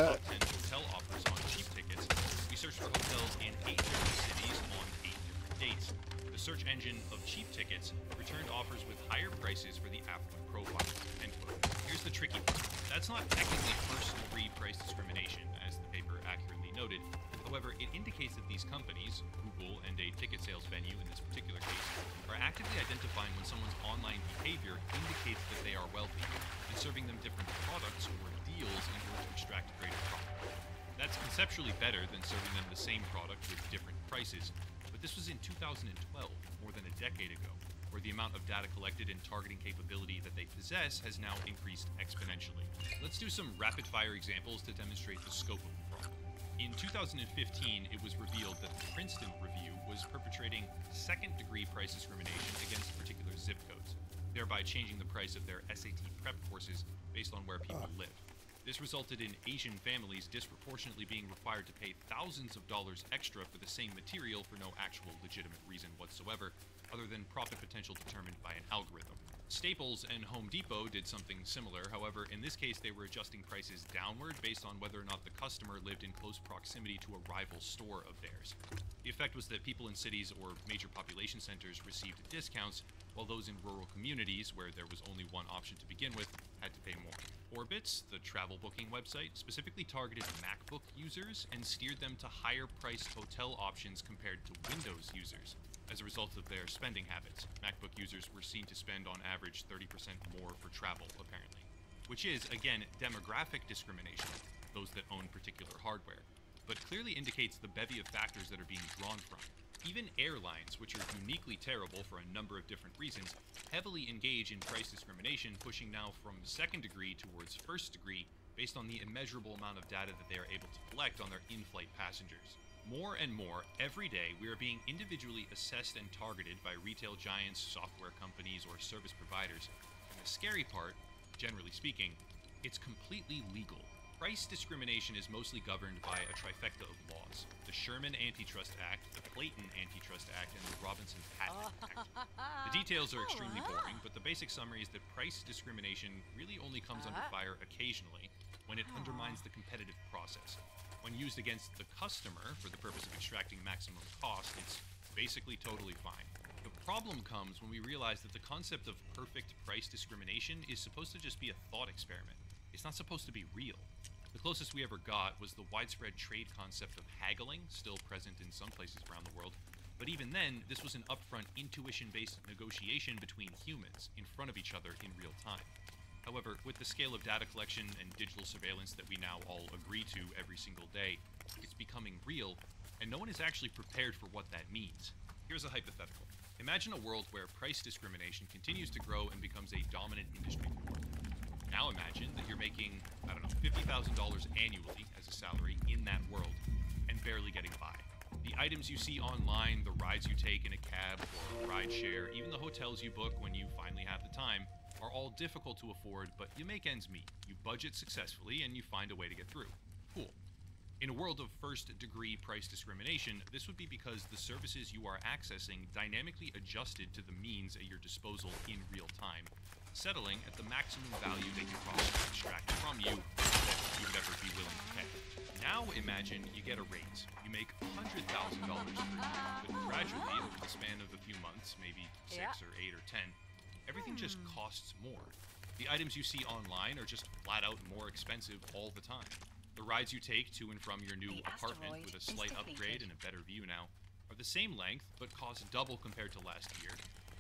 top 10 hotel offers on cheap tickets. We searched for hotels in 8 different cities on 8 different dates. The search engine of cheap tickets returned offers with higher prices for the affluent profile." End quote. Here's the tricky part. That's not technically first-degree price discrimination, as the paper accurately noted. However, it indicates that these companies, Google and a ticket sales venue in this particular case, are actively identifying when someone's online behavior indicates that they are wealthy, and serving them different products or deals in order to extract a greater profit. That's conceptually better than serving them the same product with different prices, but this was in 2012, more than a decade ago, where the amount of data collected and targeting capability that they possess has now increased exponentially. Let's do some rapid-fire examples to demonstrate the scope of the problem. In 2015, it was revealed that the Princeton Review was perpetrating second-degree price discrimination against particular zip codes, thereby changing the price of their SAT prep courses based on where people live. This resulted in Asian families disproportionately being required to pay thousands of dollars extra for the same material for no actual legitimate reason whatsoever, other than profit potential determined by an algorithm. Staples and Home Depot did something similar. However, in this case, they were adjusting prices downward based on whether or not the customer lived in close proximity to a rival store of theirs. The effect was that people in cities or major population centers received discounts, while those in rural communities, where there was only one option to begin with, had to pay more. Orbitz, the travel booking website, specifically targeted MacBook users and steered them to higher-priced hotel options compared to Windows users. As a result of their spending habits, MacBook users were seen to spend on average 30% more for travel, apparently. Which is, again, demographic discrimination, those that own particular hardware, but clearly indicates the bevy of factors that are being drawn from. Even airlines, which are uniquely terrible for a number of different reasons, heavily engage in price discrimination, pushing now from second degree towards first degree based on the immeasurable amount of data that they are able to collect on their in-flight passengers. More and more, every day, we are being individually assessed and targeted by retail giants, software companies, or service providers. And the scary part, generally speaking, it's completely legal. Price discrimination is mostly governed by a trifecta of laws: the Sherman Antitrust Act, the Clayton Antitrust Act, and the Robinson Patent Act. The details are extremely boring, but the basic summary is that price discrimination really only comes under fire occasionally when it undermines the competitive process. When used against the customer for the purpose of extracting maximum cost, it's basically totally fine. The problem comes when we realize that the concept of perfect price discrimination is supposed to just be a thought experiment. It's not supposed to be real. The closest we ever got was the widespread trade concept of haggling, still present in some places around the world. But even then, this was an upfront intuition-based negotiation between humans in front of each other in real time. However, with the scale of data collection and digital surveillance that we now all agree to every single day, it's becoming real, and no one is actually prepared for what that means. Here's a hypothetical. Imagine a world where price discrimination continues to grow and becomes a dominant industry. Now imagine that you're making, I don't know, $50,000 annually as a salary in that world, and barely getting by. The items you see online, the rides you take in a cab or a ride share, even the hotels you book when you finally have the time, are all difficult to afford, but you make ends meet. You budget successfully, and you find a way to get through. Cool. In a world of first-degree price discrimination, this would be because the services you are accessing dynamically adjusted to the means at your disposal in real time, settling at the maximum value they can possibly extract from you that you would ever be willing to pay. Now imagine you get a raise. You make $100,000 per year, but gradually, over the span of a few months, maybe 6 or 8 or 10, everything just costs more. The items you see online are just flat out more expensive all the time. The rides you take to and from your new apartment with a slight upgrade and a better view now are the same length, but cost double compared to last year,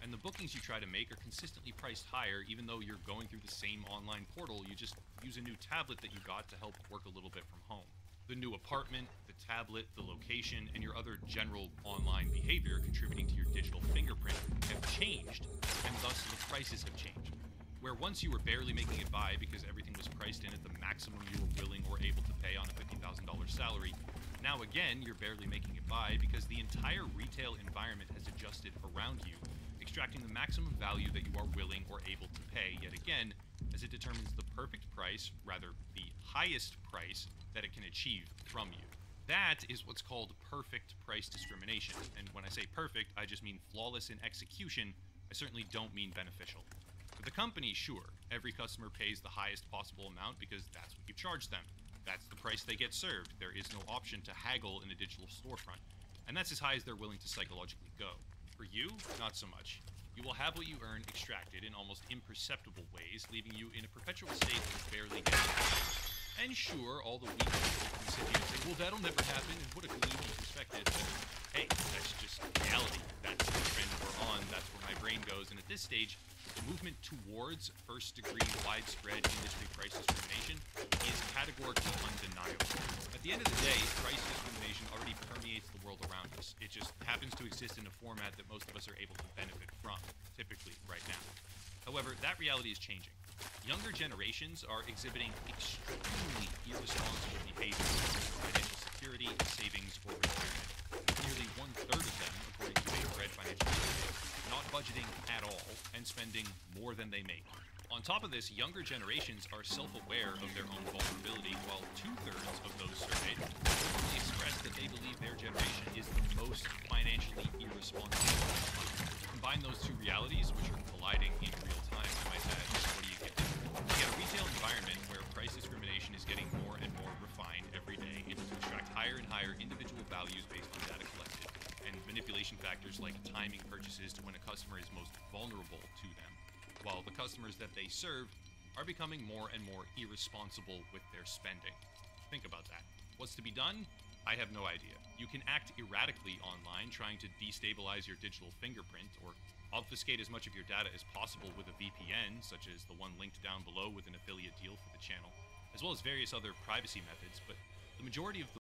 and the bookings you try to make are consistently priced higher even though you're going through the same online portal. You just use a new tablet that you got to help work a little bit from home. The new apartment, the tablet, the location, and your other general online behavior contributing to your digital fingerprint have changed, and thus the prices have changed. Where once you were barely making it by because everything was priced in at the maximum you were willing or able to pay on a $50,000 salary, now again you're barely making it by because the entire retail environment has adjusted around you, extracting the maximum value that you are willing or able to pay yet again, as it determines the perfect price, rather the highest price, that it can achieve from you. That is what's called perfect price discrimination, and when I say perfect, I just mean flawless in execution. I certainly don't mean beneficial. For the company, sure, every customer pays the highest possible amount because that's what you charge them. That's the price they get served. There is no option to haggle in a digital storefront, and that's as high as they're willing to psychologically go. For you, not so much. You will have what you earn extracted in almost imperceptible ways, leaving you in a perpetual state of barely getting by. And sure, all the weak people can sit here and say, well, that'll never happen, and what a gloomy perspective, but hey, that's just reality. That's the trend we're on, that's where my brain goes, and at this stage, the movement towards first-degree widespread industry price discrimination is categorically undeniable. At the end of the day, price discrimination already permeates the world around us. It just happens to exist in a format that most of us are able to benefit from, typically right now. However, that reality is changing. Younger generations are exhibiting extremely irresponsible behavior for financial security, savings, or retirement. Nearly one-third of them, according to a Red Financial Survey, not budgeting at all and spending more than they make. On top of this, younger generations are self-aware of their own vulnerability, while two-thirds of those surveyed openly express that they believe their generation is the most financially irresponsible. Combine those two realities, which are colliding in real time, I might add, what do you get? You get a retail environment where price discrimination is getting more and more refined every day, able to extract higher and higher individual values based on data collected, and manipulation factors like timing purchases to when a customer is most vulnerable to them, while the customers that they serve are becoming more and more irresponsible with their spending. Think about that. What's to be done? I have no idea. You can act erratically online, trying to destabilize your digital fingerprint, or obfuscate as much of your data as possible with a VPN, such as the one linked down below with an affiliate deal for the channel, as well as various other privacy methods, but the majority of the